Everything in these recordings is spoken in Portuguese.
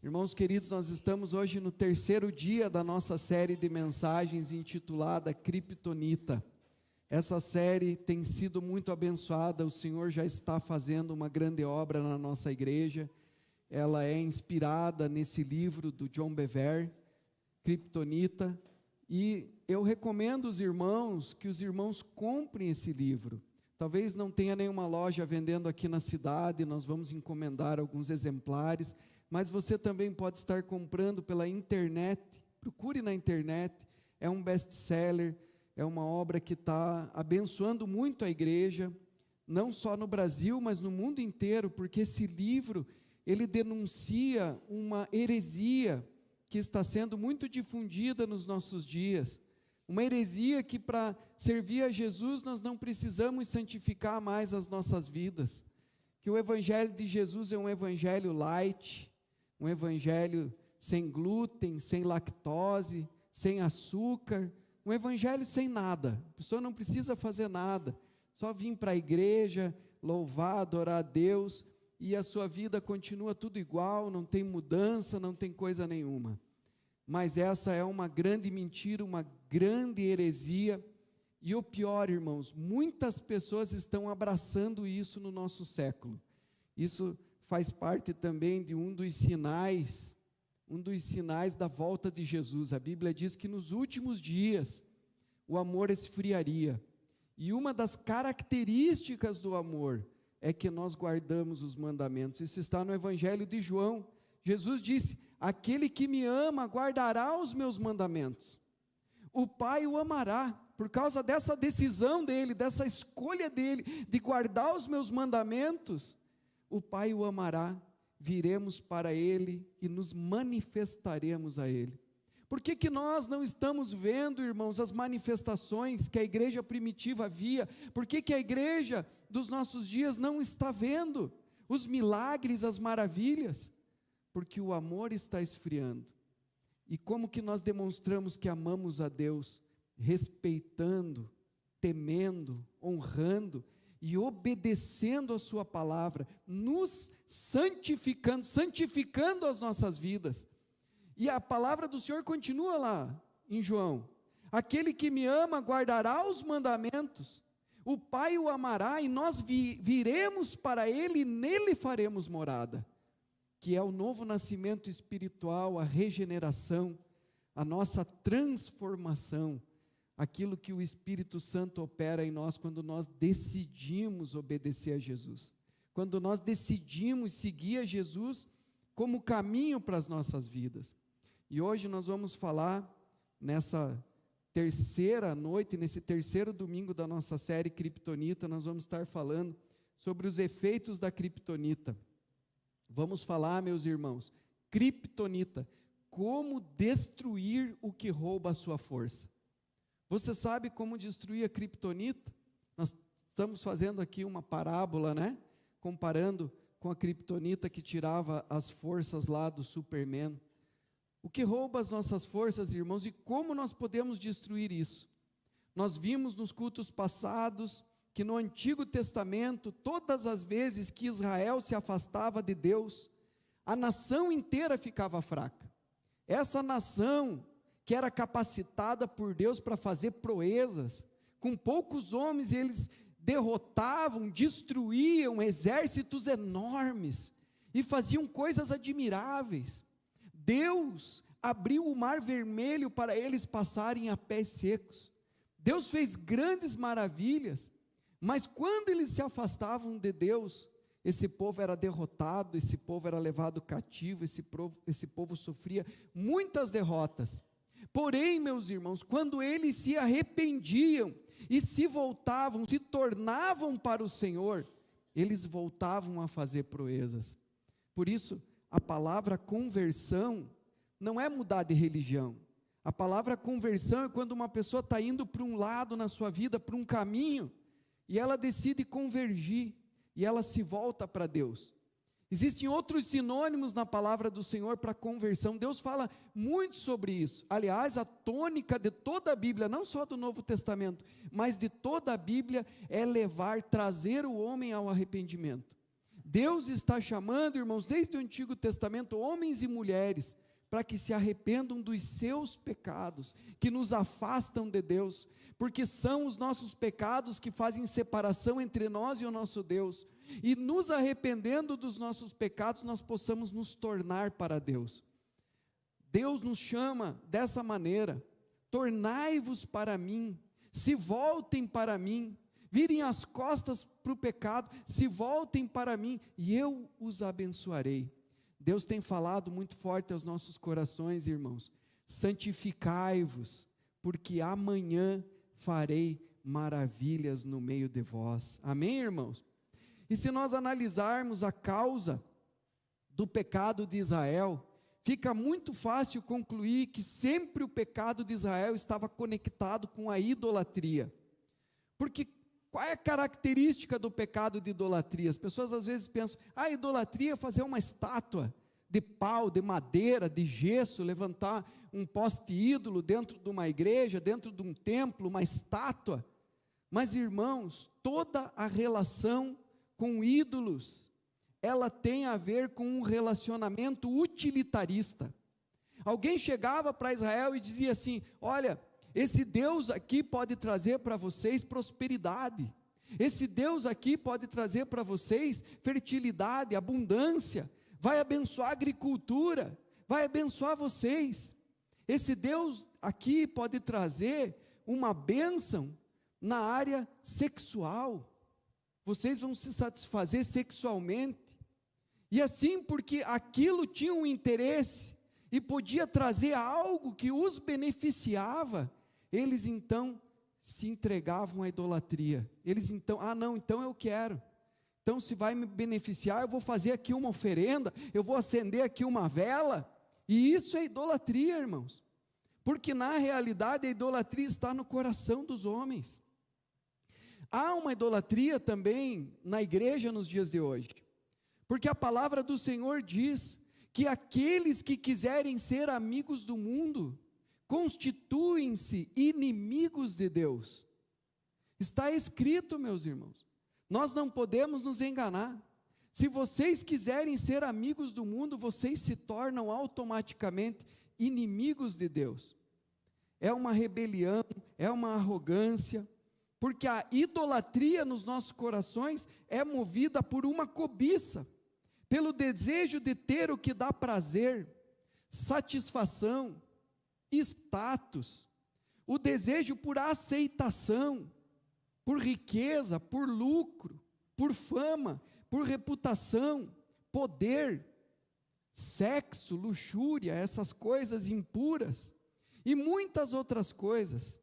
Irmãos queridos, nós estamos hoje no terceiro dia da nossa série de mensagens intitulada Criptonita. Essa série tem sido muito abençoada, o Senhor já está fazendo uma grande obra na nossa igreja. Ela é inspirada nesse livro do John Bevere, Criptonita, e eu recomendo os irmãos que os irmãos comprem esse livro. Talvez não tenha nenhuma loja vendendo aqui na cidade, nós vamos encomendar alguns exemplares, mas você também pode estar comprando pela internet. Procure na internet, é um best-seller, é uma obra que está abençoando muito a igreja, não só no Brasil, mas no mundo inteiro, porque esse livro, ele denuncia uma heresia que está sendo muito difundida nos nossos dias, uma heresia que para servir a Jesus nós não precisamos santificar mais as nossas vidas, que o evangelho de Jesus é um evangelho light, um evangelho sem glúten, sem lactose, sem açúcar, um evangelho sem nada. A pessoa não precisa fazer nada, só vir para a igreja, louvar, adorar a Deus, e a sua vida continua tudo igual, não tem mudança, não tem coisa nenhuma. Mas essa é uma grande mentira, uma grande heresia, e o pior, irmãos, muitas pessoas estão abraçando isso no nosso século. Isso faz parte também de um dos sinais da volta de Jesus. A Bíblia diz que nos últimos dias o amor esfriaria, e uma das características do amor é que nós guardamos os mandamentos. Isso está no Evangelho de João. Jesus disse: aquele que me ama guardará os meus mandamentos. O Pai o amará, por causa dessa decisão dele, dessa escolha dele, de guardar os meus mandamentos. O Pai o amará, viremos para ele e nos manifestaremos a ele. Por que nós não estamos vendo, irmãos, as manifestações que a igreja primitiva via? Por que a igreja dos nossos dias não está vendo os milagres, as maravilhas? Porque o amor está esfriando. E como que nós demonstramos que amamos a Deus? Respeitando, temendo, honrando e obedecendo a sua palavra, nos santificando as nossas vidas. E a palavra do Senhor continua lá em João: aquele que me ama guardará os mandamentos, o Pai o amará e nós viremos para ele e nele faremos morada, que é o novo nascimento espiritual, a regeneração, a nossa transformação, aquilo que o Espírito Santo opera em nós quando nós decidimos obedecer a Jesus, quando nós decidimos seguir a Jesus como caminho para as nossas vidas. E hoje nós vamos falar, nessa terceira noite, nesse terceiro domingo da nossa série Criptonita, nós vamos estar falando sobre os efeitos da criptonita. Vamos falar, meus irmãos, criptonita, como destruir o que rouba a sua força. Você sabe como destruir a criptonita? Nós estamos fazendo aqui uma parábola, né? Comparando com a criptonita que tirava as forças lá do Superman. O que rouba as nossas forças, irmãos, e como nós podemos destruir isso? Nós vimos nos cultos passados que no Antigo Testamento, todas as vezes que Israel se afastava de Deus, a nação inteira ficava fraca. Essa nação que era capacitada por Deus para fazer proezas, com poucos homens eles derrotavam, destruíam exércitos enormes, e faziam coisas admiráveis. Deus abriu o mar vermelho para eles passarem a pés secos. Deus fez grandes maravilhas, mas quando eles se afastavam de Deus, esse povo era derrotado, esse povo era levado cativo, esse povo sofria muitas derrotas. Porém, meus irmãos, quando eles se arrependiam e se voltavam, se tornavam para o Senhor, eles voltavam a fazer proezas. Por isso, a palavra conversão não é mudar de religião. A palavra conversão é quando uma pessoa está indo para um lado na sua vida, para um caminho, e ela decide convergir, e ela se volta para Deus. Existem outros sinônimos na palavra do Senhor para conversão. Deus fala muito sobre isso. Aliás, a tônica de toda a Bíblia, não só do Novo Testamento, mas de toda a Bíblia, é trazer o homem ao arrependimento. Deus está chamando, irmãos, desde o Antigo Testamento, homens e mulheres, para que se arrependam dos seus pecados, que nos afastam de Deus, porque são os nossos pecados que fazem separação entre nós e o nosso Deus, e nos arrependendo dos nossos pecados, nós possamos nos tornar para Deus. Deus nos chama dessa maneira: tornai-vos para mim, se voltem para mim, virem as costas para o pecado, se voltem para mim, e eu os abençoarei. Deus tem falado muito forte aos nossos corações, irmãos: santificai-vos, porque amanhã farei maravilhas no meio de vós. Amém, irmãos? E se nós analisarmos a causa do pecado de Israel, fica muito fácil concluir que sempre o pecado de Israel estava conectado com a idolatria. Porque qual é a característica do pecado de idolatria? As pessoas às vezes pensam, a idolatria é fazer uma estátua de pau, de madeira, de gesso, levantar um poste ídolo dentro de uma igreja, dentro de um templo, uma estátua. Mas, irmãos, toda a relação com ídolos, ela tem a ver com um relacionamento utilitarista. Alguém chegava para Israel e dizia assim: olha, esse Deus aqui pode trazer para vocês prosperidade, esse Deus aqui pode trazer para vocês fertilidade, abundância, vai abençoar a agricultura, vai abençoar vocês, esse Deus aqui pode trazer uma bênção na área sexual, vocês vão se satisfazer sexualmente, e assim, porque aquilo tinha um interesse, e podia trazer algo que os beneficiava, eles então se entregavam à idolatria. Eles então, não, então eu quero. Então se vai me beneficiar, eu vou fazer aqui uma oferenda, eu vou acender aqui uma vela, e isso é idolatria, irmãos. Porque na realidade a idolatria está no coração dos homens. Há uma idolatria também na igreja nos dias de hoje. Porque a palavra do Senhor diz que aqueles que quiserem ser amigos do mundo, constituem-se inimigos de Deus. Está escrito, meus irmãos, nós não podemos nos enganar. Se vocês quiserem ser amigos do mundo, vocês se tornam automaticamente inimigos de Deus. É uma rebelião, é uma arrogância, porque a idolatria nos nossos corações é movida por uma cobiça, pelo desejo de ter o que dá prazer, satisfação, status, o desejo por aceitação, por riqueza, por lucro, por fama, por reputação, poder, sexo, luxúria, essas coisas impuras, e muitas outras coisas.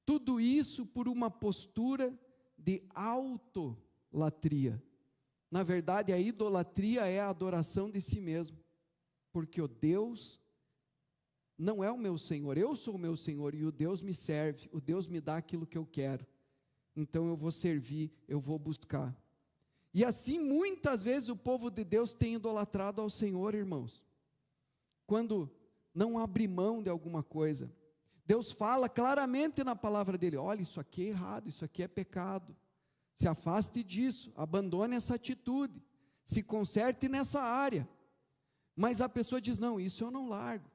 Tudo isso por uma postura de autolatria. Na verdade, a idolatria é a adoração de si mesmo, porque o Deus não é o meu Senhor, eu sou o meu Senhor, e o Deus me serve, o Deus me dá aquilo que eu quero, então eu vou servir, eu vou buscar. E assim, muitas vezes o povo de Deus tem idolatrado ao Senhor, irmãos, quando não abre mão de alguma coisa. Deus fala claramente na palavra dele: olha, isso aqui é errado, isso aqui é pecado, se afaste disso, abandone essa atitude, se conserte nessa área. Mas a pessoa diz: não, isso eu não largo,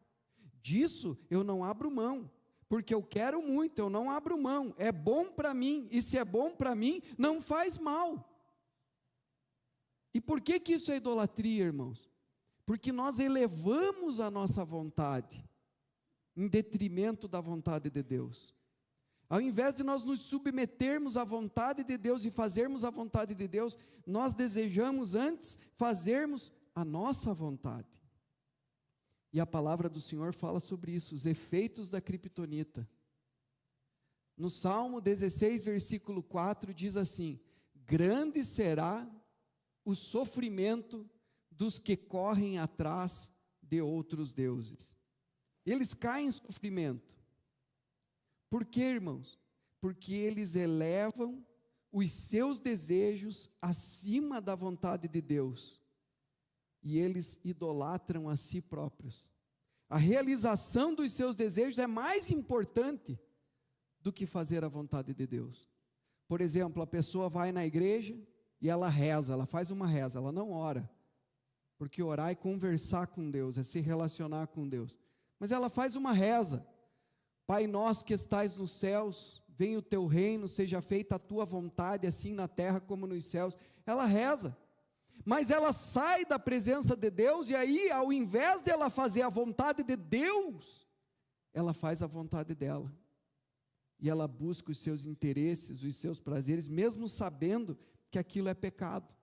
disso eu não abro mão, porque eu quero muito, eu não abro mão, é bom para mim, e se é bom para mim, não faz mal. E por que isso é idolatria, irmãos? Porque nós elevamos a nossa vontade em detrimento da vontade de Deus. Ao invés de nós nos submetermos à vontade de Deus e fazermos a vontade de Deus, nós desejamos antes fazermos a nossa vontade. E a palavra do Senhor fala sobre isso, os efeitos da criptonita. No Salmo 16, versículo 4, diz assim: grande será o sofrimento dos que correm atrás de outros deuses. Eles caem em sofrimento. Por quê, irmãos? Porque eles elevam os seus desejos acima da vontade de Deus. E eles idolatram a si próprios. A realização dos seus desejos é mais importante do que fazer a vontade de Deus. Por exemplo, a pessoa vai na igreja, e ela reza, ela faz uma reza, ela não ora, porque orar é conversar com Deus, é se relacionar com Deus, mas ela faz uma reza: Pai nosso que estais nos céus, venha o teu reino, seja feita a tua vontade, assim na terra como nos céus. Ela reza, mas ela sai da presença de Deus, e aí, ao invés de ela fazer a vontade de Deus, ela faz a vontade dela, e ela busca os seus interesses, os seus prazeres, mesmo sabendo que aquilo é pecado.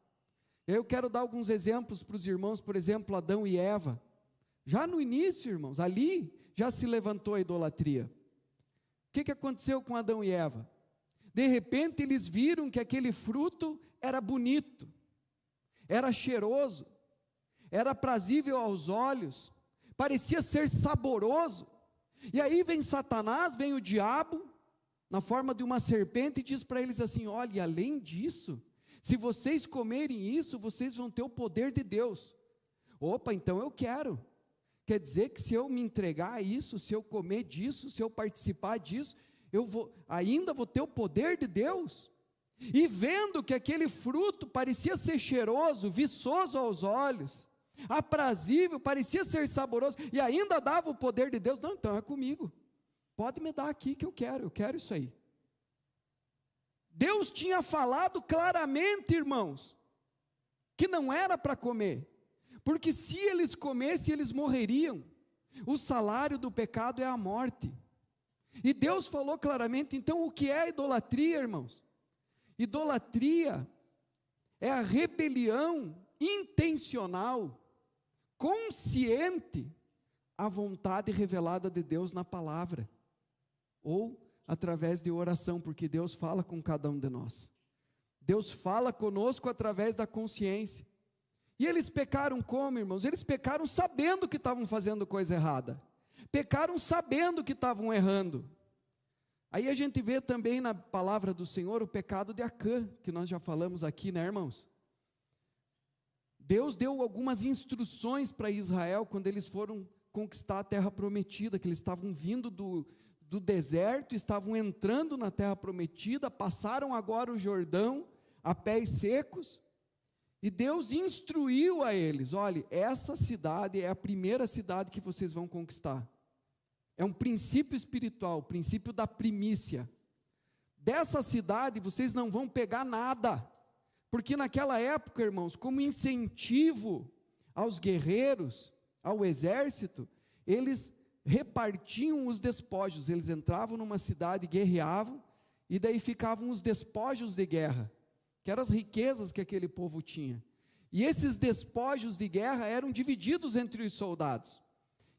Eu quero dar alguns exemplos para os irmãos. Por exemplo, Adão e Eva, já no início, irmãos, ali já se levantou a idolatria. O que aconteceu com Adão e Eva? De repente eles viram que aquele fruto era bonito, era cheiroso, era aprazível aos olhos, parecia ser saboroso, e aí vem Satanás, vem o diabo, na forma de uma serpente, e diz para eles assim: olha, além disso, se vocês comerem isso, vocês vão ter o poder de Deus. Opa, então eu quero. Quer dizer que se eu me entregar a isso, se eu comer disso, se eu participar disso, ainda vou ter o poder de Deus? E vendo que aquele fruto parecia ser cheiroso, viçoso aos olhos, aprazível, parecia ser saboroso, e ainda dava o poder de Deus, não, então é comigo, pode me dar aqui que eu quero isso aí. Deus tinha falado claramente, irmãos, que não era para comer, porque se eles comessem, eles morreriam. O salário do pecado é a morte. E Deus falou claramente. Então, o que é idolatria, irmãos? Idolatria é a rebelião intencional, consciente, à vontade revelada de Deus na palavra, ou através de oração, porque Deus fala com cada um de nós. Deus fala conosco através da consciência. E eles pecaram como, irmãos? Eles pecaram sabendo que estavam fazendo coisa errada, pecaram sabendo que estavam errando. Aí a gente vê também na palavra do Senhor o pecado de Acã, que nós já falamos aqui, né, irmãos? Deus deu algumas instruções para Israel quando eles foram conquistar a terra prometida, que eles estavam vindo do deserto, estavam entrando na terra prometida, passaram agora o Jordão a pés secos, e Deus instruiu a eles: olha, essa cidade é a primeira cidade que vocês vão conquistar. É um princípio espiritual, o princípio da primícia. Dessa cidade vocês não vão pegar nada, porque naquela época, irmãos, como incentivo aos guerreiros, ao exército, eles repartiam os despojos. Eles entravam numa cidade, guerreavam, e daí ficavam os despojos de guerra, que eram as riquezas que aquele povo tinha. E esses despojos de guerra eram divididos entre os soldados.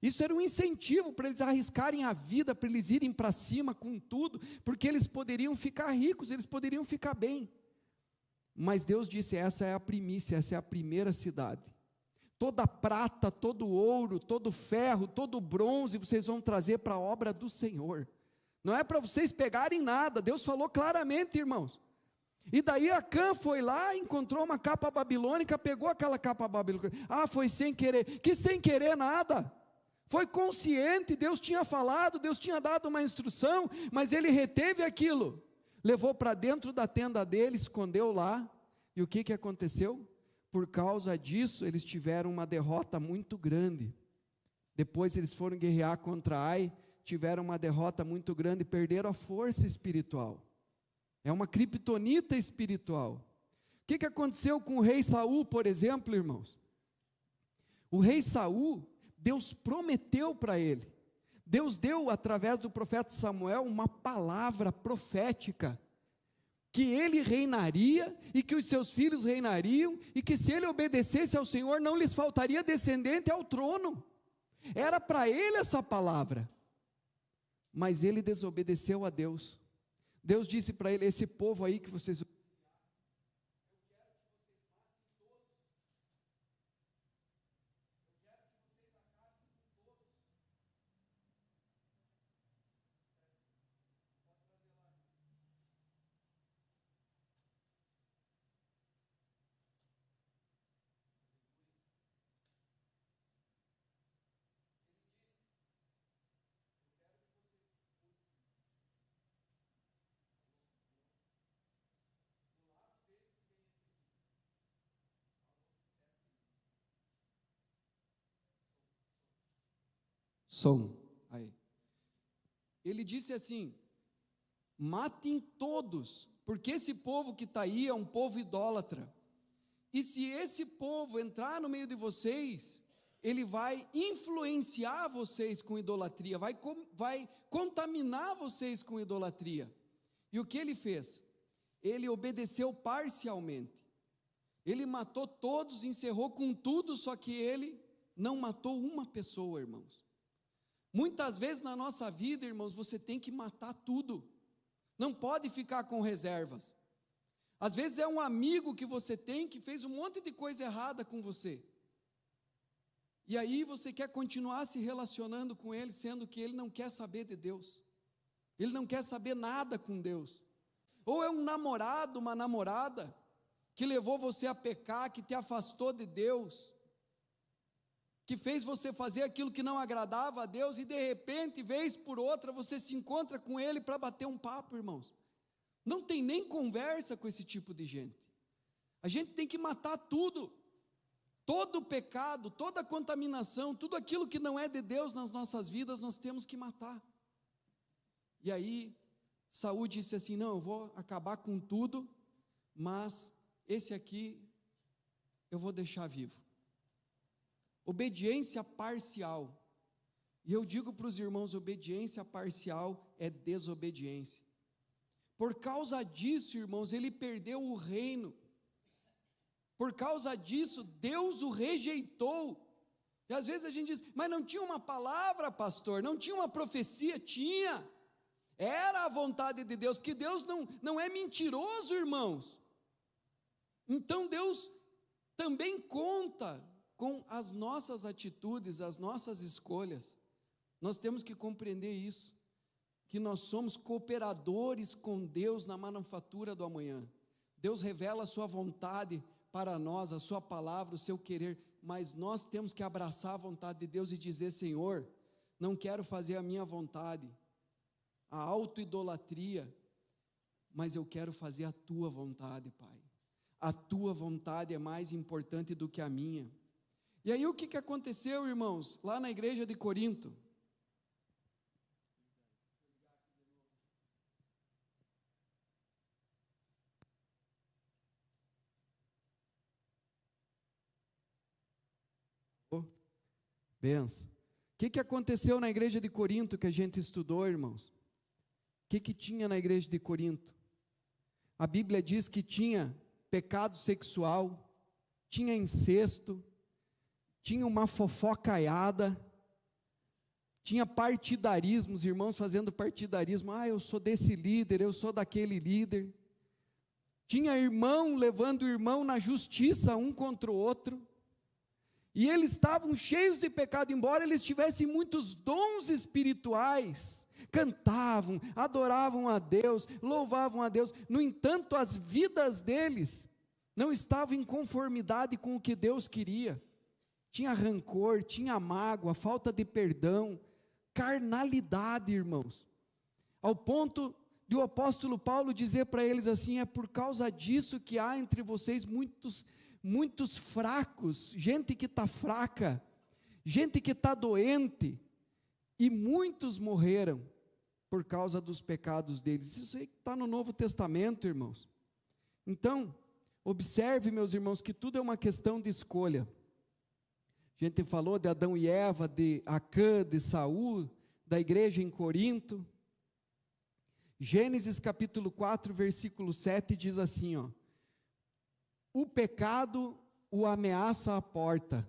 Isso era um incentivo para eles arriscarem a vida, para eles irem para cima com tudo, porque eles poderiam ficar ricos, eles poderiam ficar bem. Mas Deus disse: essa é a primícia, essa é a primeira cidade. Toda prata, todo ouro, todo ferro, todo bronze, vocês vão trazer para a obra do Senhor. Não é para vocês pegarem nada. Deus falou claramente, irmãos. E daí Acã foi lá, encontrou uma capa babilônica, pegou aquela capa babilônica. Foi sem querer. Que sem querer nada. Foi consciente, Deus tinha falado, Deus tinha dado uma instrução, mas ele reteve aquilo. Levou para dentro da tenda dele, escondeu lá. E o que aconteceu? Por causa disso, eles tiveram uma derrota muito grande. Depois eles foram guerrear contra Ai, tiveram uma derrota muito grande, perderam a força espiritual. É uma criptonita espiritual. O que aconteceu com o rei Saul, por exemplo, irmãos? O rei Saul, Deus prometeu para ele. Deus deu, através do profeta Samuel, uma palavra profética, que ele reinaria, e que os seus filhos reinariam, e que se ele obedecesse ao Senhor, não lhes faltaria descendente ao trono. Era para ele essa palavra, mas ele desobedeceu a Deus. Deus disse para ele: esse povo aí que vocês... som. Aí. Ele disse assim: matem todos, porque esse povo que está aí é um povo idólatra. E se esse povo entrar no meio de vocês, ele vai influenciar vocês com idolatria, vai contaminar vocês com idolatria. E o que ele fez? Ele obedeceu parcialmente. Ele matou todos, encerrou com tudo, só que ele não matou uma pessoa, irmãos. Muitas vezes na nossa vida, irmãos, você tem que matar tudo. Não pode ficar com reservas. Às vezes é um amigo que você tem que fez um monte de coisa errada com você. E aí você quer continuar se relacionando com ele, sendo que ele não quer saber de Deus. Ele não quer saber nada com Deus. Ou é um namorado, uma namorada, que levou você a pecar, que te afastou de Deus, que fez você fazer aquilo que não agradava a Deus, e de repente, vez por outra, você se encontra com ele para bater um papo, irmãos. Não tem nem conversa com esse tipo de gente. A gente tem que matar tudo, todo pecado, toda contaminação, tudo aquilo que não é de Deus nas nossas vidas, nós temos que matar. E aí, Saul disse assim: não, eu vou acabar com tudo, mas esse aqui eu vou deixar vivo. Obediência parcial. E eu digo para os irmãos, obediência parcial é desobediência. Por causa disso, irmãos, ele perdeu o reino. Por causa disso, Deus o rejeitou. E às vezes a gente diz: mas não tinha uma palavra, pastor, não tinha uma profecia? Tinha. Era a vontade de Deus, porque Deus não é mentiroso, irmãos. Então Deus também conta com as nossas atitudes, as nossas escolhas. Nós temos que compreender isso, que nós somos cooperadores com Deus na manufatura do amanhã. Deus revela a sua vontade para nós, a sua palavra, o seu querer, mas nós temos que abraçar a vontade de Deus e dizer: Senhor, não quero fazer a minha vontade, a autoidolatria, mas eu quero fazer a tua vontade, Pai. A tua vontade é mais importante do que a minha. E aí o que aconteceu, irmãos, lá na igreja de Corinto? Benção. O que aconteceu na igreja de Corinto que a gente estudou, irmãos? O que tinha na igreja de Corinto? A Bíblia diz que tinha pecado sexual, tinha incesto, tinha uma fofocaiada, tinha partidarismo, os irmãos fazendo partidarismo: eu sou desse líder, eu sou daquele líder. Tinha irmão levando irmão na justiça um contra o outro. E eles estavam cheios de pecado, embora eles tivessem muitos dons espirituais, cantavam, adoravam a Deus, louvavam a Deus. No entanto, as vidas deles não estavam em conformidade com o que Deus queria. Tinha rancor, tinha mágoa, falta de perdão, carnalidade, irmãos. Ao ponto de o apóstolo Paulo dizer para eles assim: é por causa disso que há entre vocês muitos fracos, gente que está fraca, gente que está doente, e muitos morreram por causa dos pecados deles. Isso aí está no Novo Testamento, irmãos. Então, observe, meus irmãos, que tudo é uma questão de escolha. A gente falou de Adão e Eva, de Acã, de Saul, da igreja em Corinto. Gênesis capítulo 4, versículo 7 diz assim, o pecado o ameaça à porta,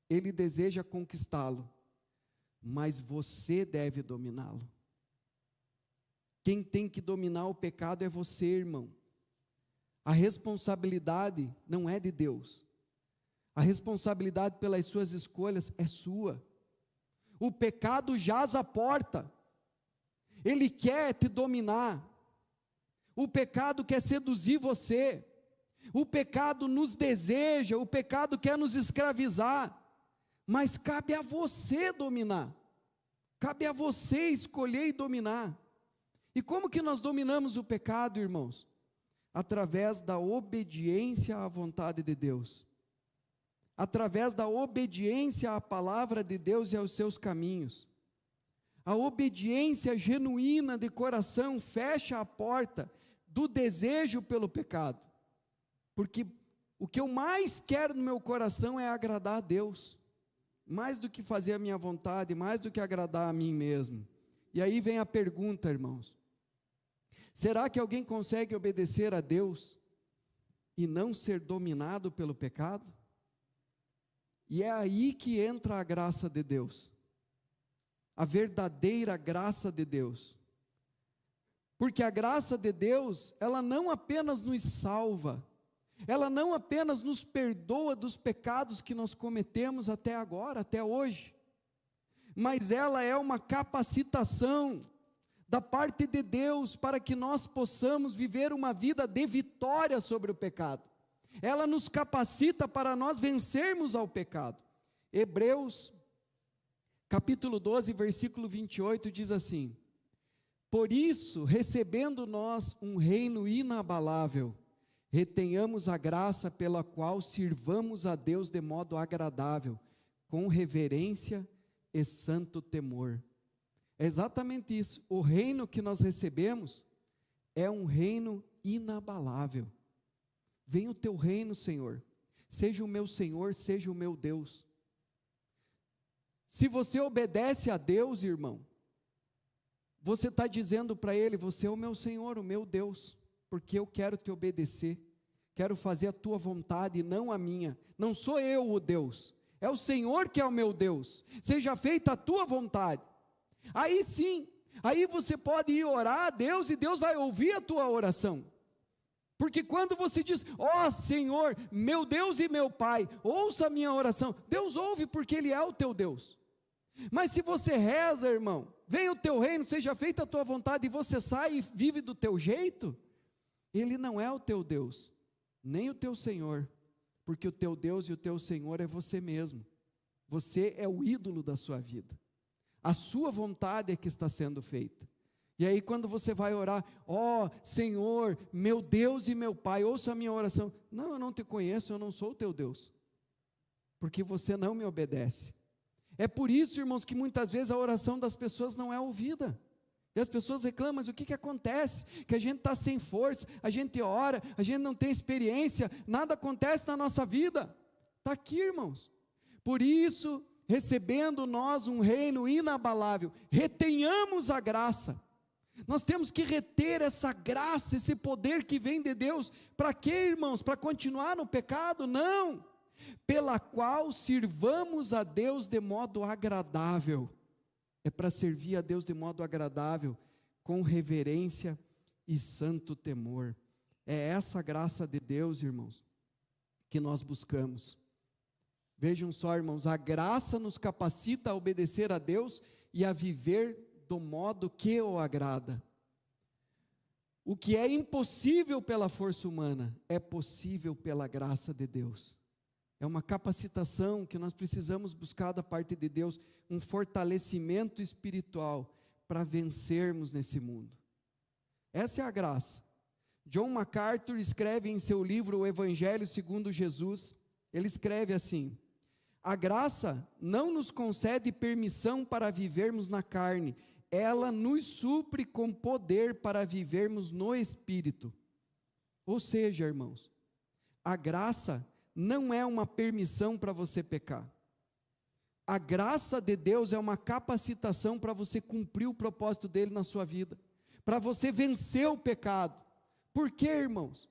ele deseja conquistá-lo, mas você deve dominá-lo. Quem tem que dominar o pecado é você, irmão. A responsabilidade não é de Deus. A responsabilidade pelas suas escolhas é sua. O pecado jaz à porta. Ele quer te dominar. O pecado quer seduzir você. O pecado nos deseja, o pecado quer nos escravizar. Mas cabe a você dominar. Cabe a você escolher e dominar. E como que nós dominamos o pecado, irmãos? Através da obediência à vontade de Deus. Através da obediência à palavra de Deus e aos seus caminhos. A obediência genuína de coração fecha a porta do desejo pelo pecado. Porque o que eu mais quero no meu coração é agradar a Deus. Mais do que fazer a minha vontade, mais do que agradar a mim mesmo. E aí vem a pergunta, irmãos. Será que alguém consegue obedecer a Deus e não ser dominado pelo pecado? E é aí que entra a graça de Deus. A verdadeira graça de Deus. Porque a graça de Deus, ela não apenas nos salva, ela não apenas nos perdoa dos pecados que nós cometemos até agora, até hoje, mas ela é uma capacitação da parte de Deus para que nós possamos viver uma vida de vitória sobre o pecado. Ela nos capacita para nós vencermos ao pecado. Hebreus, capítulo 12, versículo 28, diz assim: por isso, recebendo nós um reino inabalável, retenhamos a graça pela qual sirvamos a Deus de modo agradável, com reverência e santo temor. É exatamente isso. O reino que nós recebemos é um reino inabalável. Venha o teu reino, Senhor. Seja o meu Senhor, seja o meu Deus. Se você obedece a Deus, irmão, você está dizendo para Ele: você é o meu Senhor, o meu Deus, porque eu quero te obedecer, quero fazer a tua vontade e não a minha. Não sou eu o Deus, é o Senhor que é o meu Deus. Seja feita a tua vontade. Aí sim, aí você pode ir orar a Deus e Deus vai ouvir a tua oração. Porque quando você diz: ó Senhor, meu Deus e meu Pai, ouça a minha oração, Deus ouve porque Ele é o teu Deus. Mas se você reza, irmão, venha o teu reino, seja feita a tua vontade, e você sai e vive do teu jeito, Ele não é o teu Deus, nem o teu Senhor, porque o teu Deus e o teu Senhor é você mesmo. Você é o ídolo da sua vida. A sua vontade é que está sendo feita. E aí quando você vai orar: ó Senhor, meu Deus e meu Pai, ouça a minha oração. Não, eu não te conheço, eu não sou o teu Deus, porque você não me obedece. É por isso, irmãos, que muitas vezes a oração das pessoas não é ouvida. E as pessoas reclamam: mas o que acontece? Que a gente está sem força, a gente ora, a gente não tem experiência, nada acontece na nossa vida. Está aqui, irmãos. Por isso, recebendo nós um reino inabalável, retenhamos a graça. Nós temos que reter essa graça, esse poder que vem de Deus. Para quê, irmãos? Para continuar no pecado? Não. Pela qual sirvamos a Deus de modo agradável. É para servir a Deus de modo agradável, com reverência e santo temor. É essa graça de Deus, irmãos, que nós buscamos. Vejam só, irmãos, a graça nos capacita a obedecer a Deus e a viver do modo que o agrada. O que é impossível pela força humana, é possível pela graça de Deus. É uma capacitação que nós precisamos buscar da parte de Deus, um fortalecimento espiritual para vencermos nesse mundo. Essa é a graça. John MacArthur escreve em seu livro O Evangelho segundo Jesus, ele escreve assim: a graça não nos concede permissão para vivermos na carne, ela nos supre com poder para vivermos no Espírito. Ou seja, irmãos, a graça não é uma permissão para você pecar. A graça de Deus é uma capacitação para você cumprir o propósito dele na sua vida, para você vencer o pecado. Por quê, irmãos?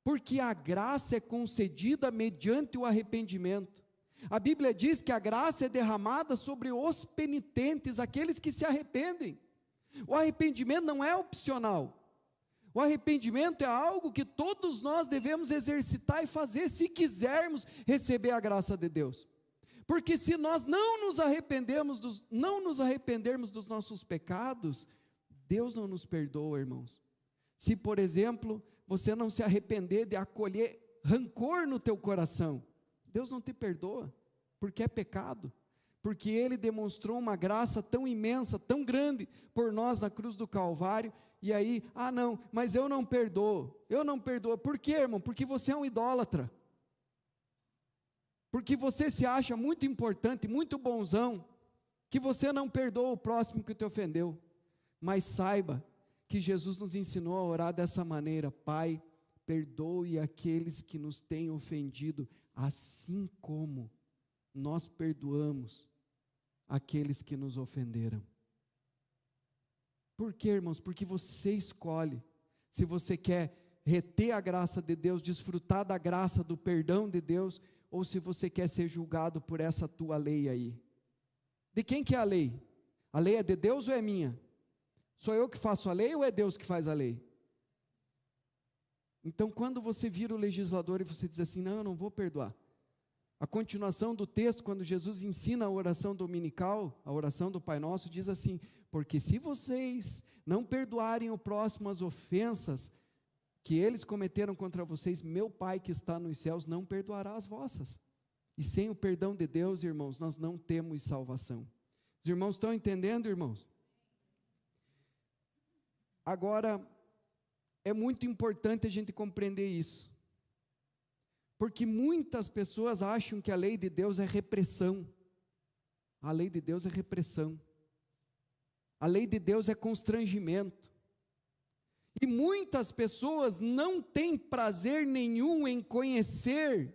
Porque a graça é concedida mediante o arrependimento. A Bíblia diz que a graça é derramada sobre os penitentes, aqueles que se arrependem. O arrependimento não é opcional. O arrependimento é algo que todos nós devemos exercitar e fazer se quisermos receber a graça de Deus. Porque se nós não nos arrependermos dos nossos pecados, Deus não nos perdoa, irmãos. Se, por exemplo, você não se arrepender de acolher rancor no teu coração, Deus não te perdoa, porque é pecado. Porque Ele demonstrou uma graça tão imensa, tão grande por nós na cruz do Calvário. E aí, não, mas eu não perdoo. Por quê, irmão? Porque você é um idólatra. Porque você se acha muito importante, muito bonzão. que você não perdoa o próximo que te ofendeu, mas saiba que Jesus nos ensinou a orar dessa maneira: Pai, perdoe aqueles que nos têm ofendido, assim como nós perdoamos aqueles que nos ofenderam. Por quê, irmãos? Porque você escolhe se você quer reter a graça de Deus, desfrutar da graça, do perdão de Deus, ou se você quer ser julgado por essa tua lei aí. De quem que é a lei? A lei é de Deus ou é minha? Sou eu que faço a lei ou é Deus que faz a lei? Então, quando você vira o legislador e você diz assim: não, eu não vou perdoar. A continuação do texto, quando Jesus ensina a oração dominical, a oração do Pai Nosso, diz assim: porque se vocês não perdoarem o próximo as ofensas que eles cometeram contra vocês, meu Pai que está nos céus não perdoará as vossas. E sem o perdão de Deus, irmãos, nós não temos salvação. Os irmãos estão entendendo, irmãos? Agora, é muito importante a gente compreender isso, porque muitas pessoas acham que a lei de Deus é repressão. A lei de Deus é repressão. A lei de Deus é constrangimento. E muitas pessoas não têm prazer nenhum em conhecer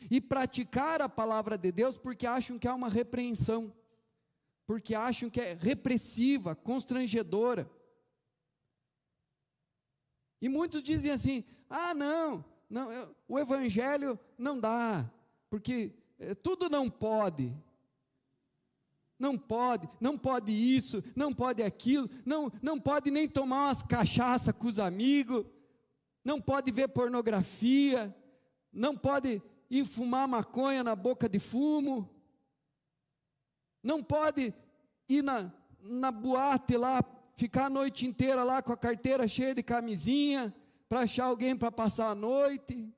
e praticar a palavra de Deus, porque acham que há uma repreensão, porque acham que é repressiva, constrangedora. E muitos dizem assim: ah, não, o evangelho não dá, porque tudo não pode. Não pode isso, não pode aquilo, não pode nem tomar umas cachaça com os amigos, não pode ver pornografia, não pode ir fumar maconha na boca de fumo, não pode ir na boate lá, ficar a noite inteira lá com a carteira cheia de camisinha, para achar alguém para passar a noite.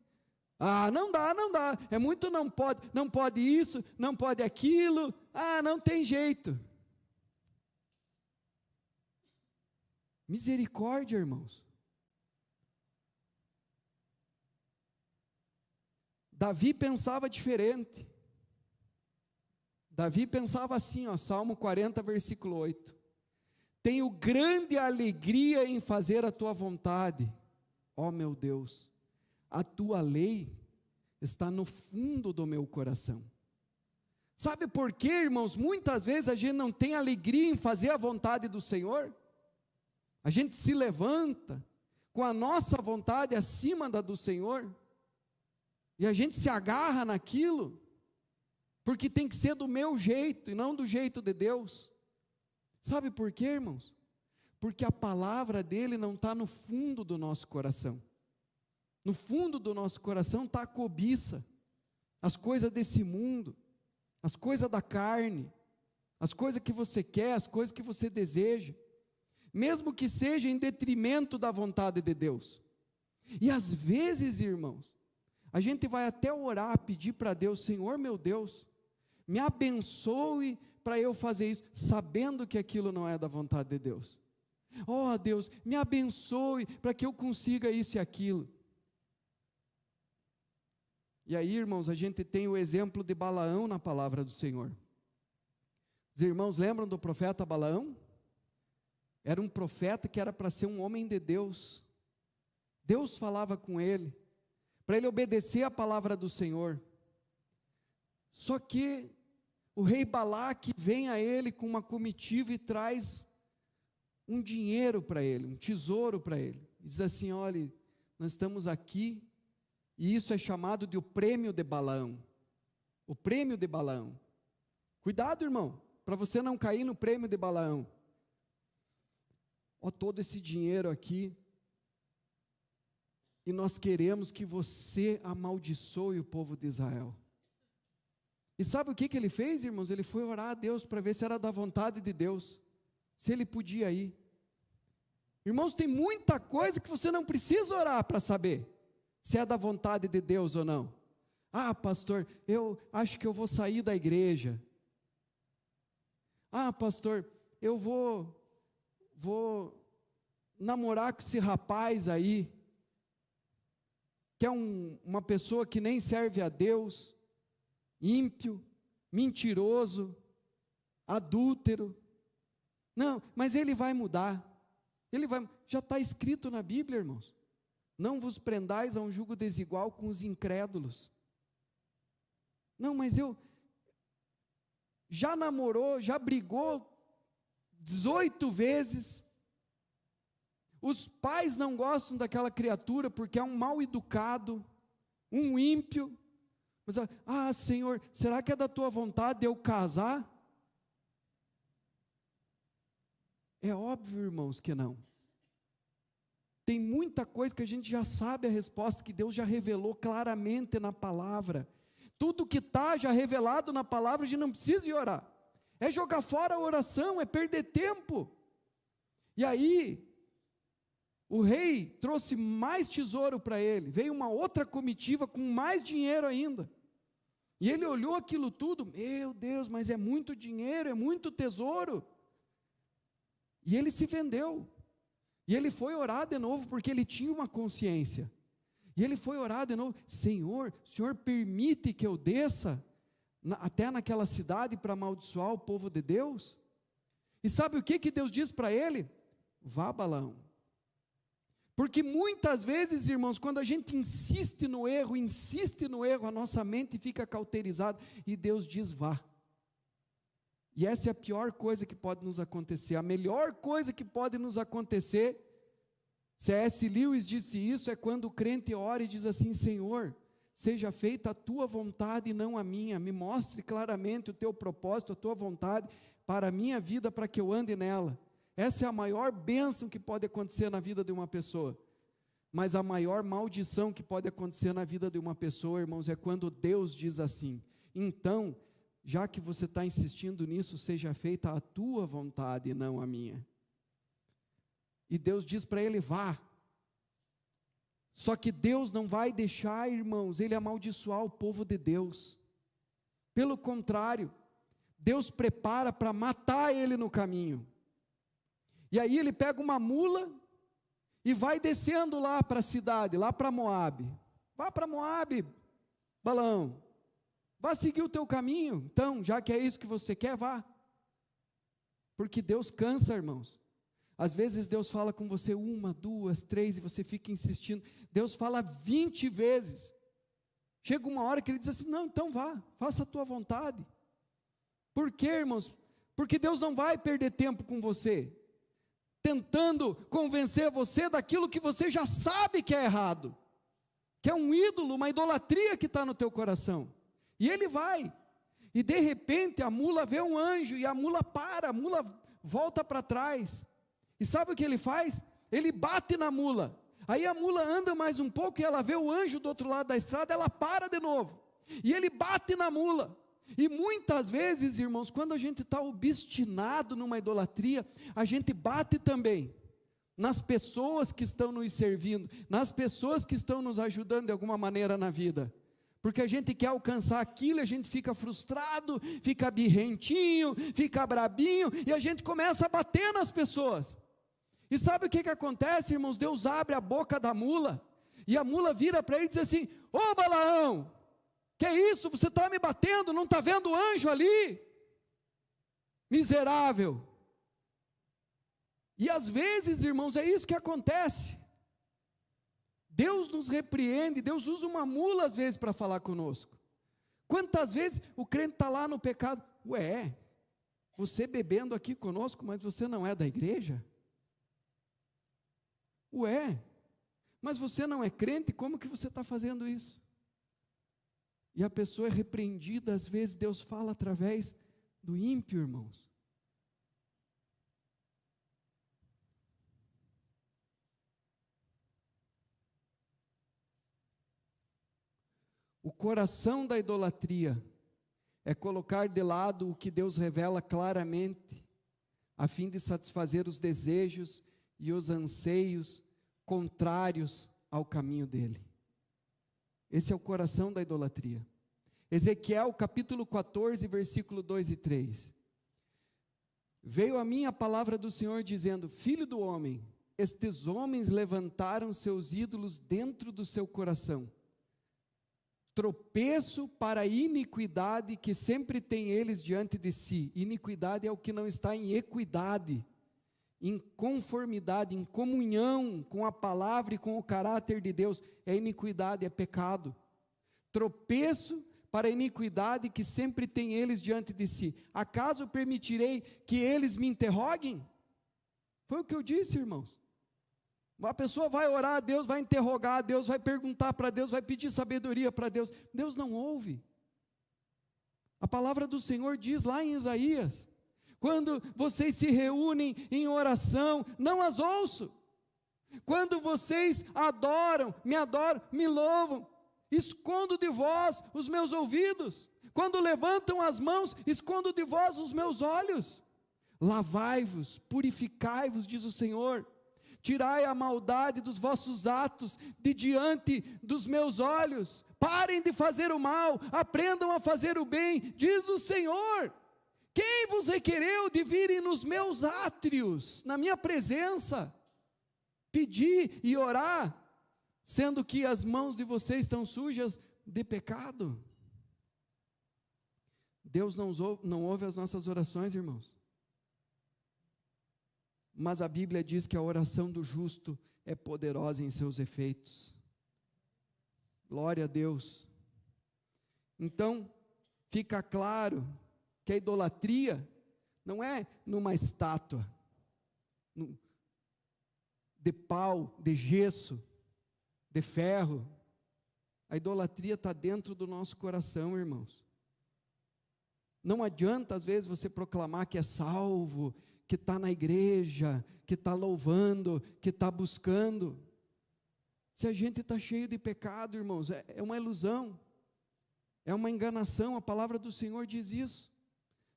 Ah, não dá, é muito não pode isso, não pode aquilo, não tem jeito. Misericórdia, irmãos. Davi pensava diferente. Davi pensava assim, Salmo 40, versículo 8. Tenho grande alegria em fazer a tua vontade, ó meu Deus. A tua lei está no fundo do meu coração. Sabe por quê, irmãos? Muitas vezes a gente não tem alegria em fazer a vontade do Senhor. A gente se levanta com a nossa vontade acima da do Senhor, e a gente se agarra naquilo, porque tem que ser do meu jeito e não do jeito de Deus. Sabe por quê, irmãos? Porque a palavra dele não está no fundo do nosso coração. No fundo do nosso coração está a cobiça, as coisas desse mundo, as coisas da carne, as coisas que você quer, as coisas que você deseja, mesmo que seja em detrimento da vontade de Deus. E às vezes, irmãos, a gente vai até orar, pedir para Deus: Senhor meu Deus, me abençoe para eu fazer isso, sabendo que aquilo não é da vontade de Deus. Oh Deus, me abençoe para que eu consiga isso e aquilo. E aí, irmãos, a gente tem o exemplo de Balaão na palavra do Senhor. Os irmãos lembram do profeta Balaão? Era um profeta que era para ser um homem de Deus. Deus falava com ele, para ele obedecer a palavra do Senhor. Só que o rei Balaque vem a ele com uma comitiva e traz um dinheiro para ele, um tesouro para ele. E diz assim: olha, nós estamos aqui, e isso é chamado de o prêmio de Balaão. O prêmio de Balaão. Cuidado, irmão, para você não cair no prêmio de Balaão. Ó, todo esse dinheiro aqui, e nós queremos que você amaldiçoe o povo de Israel. E sabe o que ele fez, irmãos? Ele foi orar a Deus para ver se era da vontade de Deus, se ele podia ir. Irmãos, tem muita coisa que você não precisa orar para saber se é da vontade de Deus ou não. Ah, pastor, eu acho que eu vou sair da igreja. Ah, pastor, eu vou namorar com esse rapaz aí, que é uma pessoa que nem serve a Deus, ímpio, mentiroso. adúltero. Não, mas ele vai mudar. Já está escrito na Bíblia, irmãos. Não vos prendais a um jugo desigual com os incrédulos. Não, mas já namorou, já brigou 18 vezes. Os pais não gostam daquela criatura porque é um mal educado, um ímpio. Mas, Senhor, será que é da tua vontade eu casar? É óbvio, irmãos, que não. Tem muita coisa que a gente já sabe a resposta, que Deus já revelou claramente na palavra. Tudo que está já revelado na palavra, a gente não precisa ir orar. É jogar fora a oração, é perder tempo. E aí, o rei trouxe mais tesouro para ele, veio uma outra comitiva com mais dinheiro ainda. E ele olhou aquilo tudo, meu Deus, mas é muito dinheiro, é muito tesouro. E ele se vendeu. E ele foi orar de novo, porque ele tinha uma consciência. E ele foi orar de novo, Senhor, o Senhor permite que eu desça até naquela cidade para amaldiçoar o povo de Deus? E sabe o que Deus diz para ele? Vá, Balaão. Porque muitas vezes, irmãos, quando a gente insiste no erro, a nossa mente fica cauterizada, e Deus diz vá. E essa é a pior coisa que pode nos acontecer. A melhor coisa que pode nos acontecer, C.S. Lewis disse isso, é quando o crente ora e diz assim, Senhor, seja feita a tua vontade e não a minha, me mostre claramente o teu propósito, a tua vontade para a minha vida, para que eu ande nela. Essa é a maior bênção que pode acontecer na vida de uma pessoa. Mas a maior maldição que pode acontecer na vida de uma pessoa, irmãos, é quando Deus diz assim, então, já que você está insistindo nisso, seja feita a tua vontade e não a minha. E Deus diz para ele, vá. Só que Deus não vai deixar, irmãos, ele amaldiçoar o povo de Deus. Pelo contrário, Deus prepara para matar ele no caminho. E aí ele pega uma mula e vai descendo lá para a cidade, lá para Moabe. Vá para Moabe, Balaão. Vá seguir o teu caminho, então, já que é isso que você quer, vá. Porque Deus cansa, irmãos. Às vezes Deus fala com você 1, 2, 3, e você fica insistindo. Deus fala 20 vezes. Chega uma hora que Ele diz assim, não, então vá, faça a tua vontade. Por quê, irmãos? Porque Deus não vai perder tempo com você, tentando convencer você daquilo que você já sabe que é errado, que é um ídolo, uma idolatria que está no teu coração. E ele vai, e de repente a mula vê um anjo, e a mula para, a mula volta para trás, e sabe o que ele faz? Ele bate na mula, aí a mula anda mais um pouco, e ela vê o anjo do outro lado da estrada, ela para de novo, e ele bate na mula. E muitas vezes, irmãos, quando a gente está obstinado numa idolatria, a gente bate também nas pessoas que estão nos servindo, nas pessoas que estão nos ajudando de alguma maneira na vida. Porque a gente quer alcançar aquilo, a gente fica frustrado, fica birrentinho, fica brabinho, e a gente começa a bater nas pessoas. E sabe o que acontece, irmãos? Deus abre a boca da mula, e a mula vira para ele e diz assim, ô Balaão, que é isso? Você está me batendo, não está vendo o anjo ali? Miserável. E às vezes, irmãos, é isso que acontece. Deus nos repreende, Deus usa uma mula às vezes para falar conosco. Quantas vezes o crente está lá no pecado, ué, você bebendo aqui conosco, mas você não é da igreja? Ué, mas você não é crente, como que você está fazendo isso? E a pessoa é repreendida, às vezes Deus fala através do ímpio, irmãos. O coração da idolatria é colocar de lado o que Deus revela claramente, a fim de satisfazer os desejos e os anseios contrários ao caminho dele. Esse é o coração da idolatria. Ezequiel capítulo 14, versículo 2 e 3. Veio a mim a palavra do Senhor dizendo, filho do homem, estes homens levantaram seus ídolos dentro do seu coração. tropeço para a iniquidade que sempre tem eles diante de si. Iniquidade é o que não está em equidade, em conformidade, em comunhão com a palavra e com o caráter de Deus. É iniquidade, é pecado. Tropeço para a iniquidade que sempre tem eles diante de si. Acaso permitirei que eles me interroguem? Foi o que eu disse, irmãos. A pessoa vai orar a Deus, vai interrogar a Deus, vai perguntar para Deus, vai pedir sabedoria para Deus. Deus não ouve. A palavra do Senhor diz lá em Isaías: quando vocês se reúnem em oração, não as ouço. Quando vocês adoram, me louvam, escondo de vós os meus ouvidos. Quando levantam as mãos, escondo de vós os meus olhos. Lavai-vos, purificai-vos, diz o Senhor. Tirai a maldade dos vossos atos de diante dos meus olhos. Parem de fazer o mal, aprendam a fazer o bem, diz o Senhor. Quem vos requereu de virem nos meus átrios, na minha presença, pedir e orar, sendo que as mãos de vocês estão sujas de pecado? Deus não ouve as nossas orações, irmãos. Mas a Bíblia diz que a oração do justo é poderosa em seus efeitos. Glória a Deus. Então, fica claro que a idolatria não é numa estátua de pau, de gesso, de ferro. A idolatria está dentro do nosso coração, irmãos. Não adianta às vezes você proclamar que é salvo, que está na igreja, que está louvando, que está buscando, se a gente está cheio de pecado, irmãos. É uma ilusão, é uma enganação. A palavra do Senhor diz isso.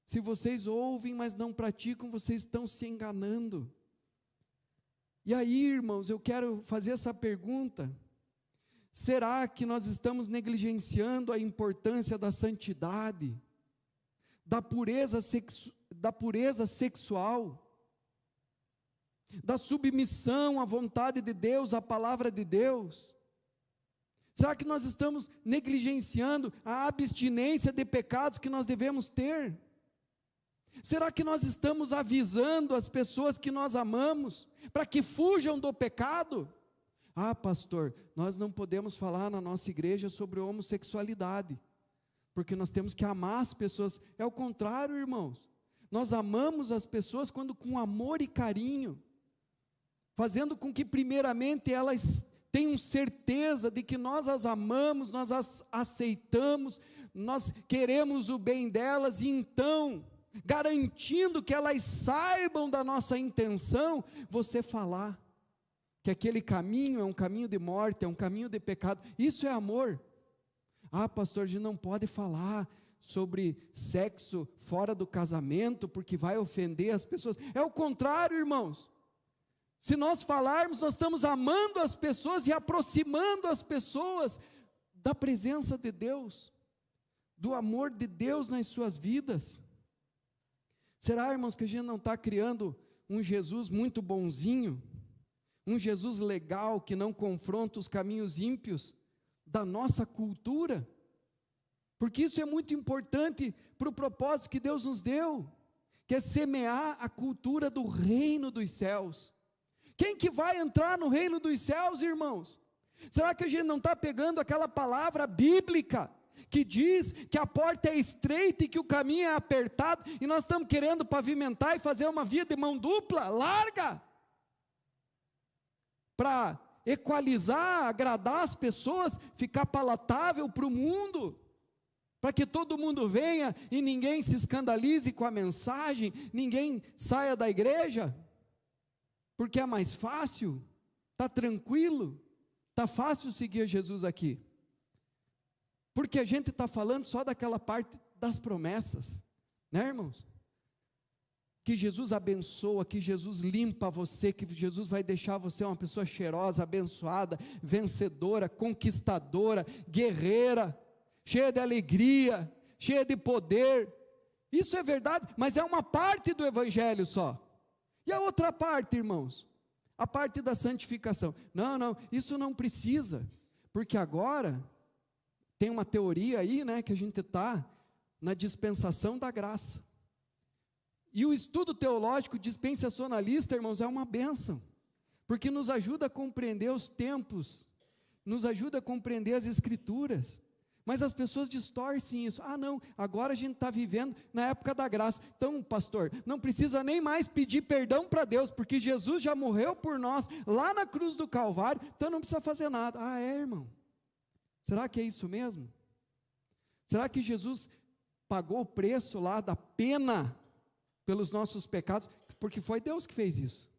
Se vocês ouvem, mas não praticam, vocês estão se enganando. E aí, irmãos, eu quero fazer essa pergunta: será que nós estamos negligenciando a importância da santidade, da pureza sexual, da submissão à vontade de Deus, à palavra de Deus? Será que nós estamos negligenciando a abstinência de pecados que nós devemos ter? Será que nós estamos avisando as pessoas que nós amamos para que fujam do pecado? Ah, pastor, nós não podemos falar na nossa igreja sobre homossexualidade, porque nós temos que amar as pessoas. É o contrário, irmãos. Nós amamos as pessoas quando com amor e carinho, fazendo com que primeiramente elas tenham certeza de que nós as amamos, nós as aceitamos, nós queremos o bem delas, e então, garantindo que elas saibam da nossa intenção, você falar que aquele caminho é um caminho de morte, é um caminho de pecado. Isso é amor. Ah, pastor, a gente não pode falar sobre sexo fora do casamento, porque vai ofender as pessoas. É o contrário, irmãos. Se nós falarmos, nós estamos amando as pessoas e aproximando as pessoas da presença de Deus, do amor de Deus nas suas vidas. Será, irmãos, que a gente não está criando um Jesus muito bonzinho, um Jesus legal, que não confronta os caminhos ímpios da nossa cultura? Porque isso é muito importante para o propósito que Deus nos deu, que é semear a cultura do reino dos céus. Quem que vai entrar no reino dos céus, irmãos? Será que a gente não está pegando aquela palavra bíblica que diz que a porta é estreita e que o caminho é apertado, e nós estamos querendo pavimentar e fazer uma via de mão dupla, larga, para equalizar, agradar as pessoas, ficar palatável para o mundo, para que todo mundo venha e ninguém se escandalize com a mensagem, ninguém saia da igreja, porque é mais fácil, está tranquilo, está fácil seguir Jesus aqui, porque a gente está falando só daquela parte das promessas, né, irmãos? Que Jesus abençoa, que Jesus limpa você, que Jesus vai deixar você uma pessoa cheirosa, abençoada, vencedora, conquistadora, guerreira, cheia de alegria, cheia de poder. Isso é verdade, mas é uma parte do evangelho só. E a outra parte, irmãos? A parte da santificação. Não, isso não precisa, porque agora Tem uma teoria aí, né, que a gente está na dispensação da graça. E o estudo teológico dispensacionalista, irmãos, é uma bênção, porque nos ajuda a compreender os tempos, nos ajuda a compreender as Escrituras. Mas as pessoas distorcem isso. Ah, não, agora a gente está vivendo na época da graça. Então, pastor, não precisa nem mais pedir perdão para Deus, porque Jesus já morreu por nós lá na cruz do Calvário, então não precisa fazer nada. Ah, é, irmão? Será que é isso mesmo? Será que Jesus pagou o preço lá da pena pelos nossos pecados? Porque foi Deus que fez isso.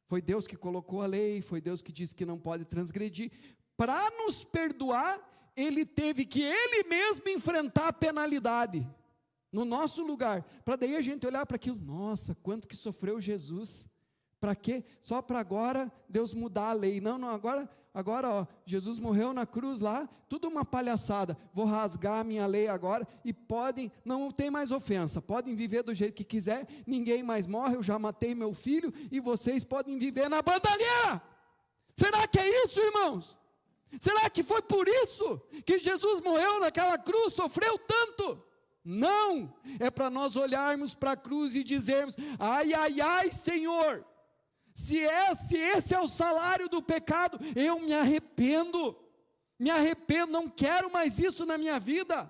Foi Deus que colocou a lei, foi Deus que disse que não pode transgredir. Para nos perdoar, Ele teve que Ele mesmo enfrentar a penalidade no nosso lugar, para daí a gente olhar para aquilo, nossa, quanto que sofreu Jesus, para quê? Só para agora Deus mudar a lei. Não, agora ó, Jesus morreu na cruz lá, tudo uma palhaçada, vou rasgar a minha lei agora, e não tem mais ofensa, podem viver do jeito que quiser, ninguém mais morre, eu já matei meu filho, e vocês podem viver na bandalheira. Será que é isso, irmãos? Será que foi por isso que Jesus morreu naquela cruz, sofreu tanto? Não, é para nós olharmos para a cruz e dizermos, ai, ai, ai, Senhor, se esse é o salário do pecado, eu me arrependo, não quero mais isso na minha vida.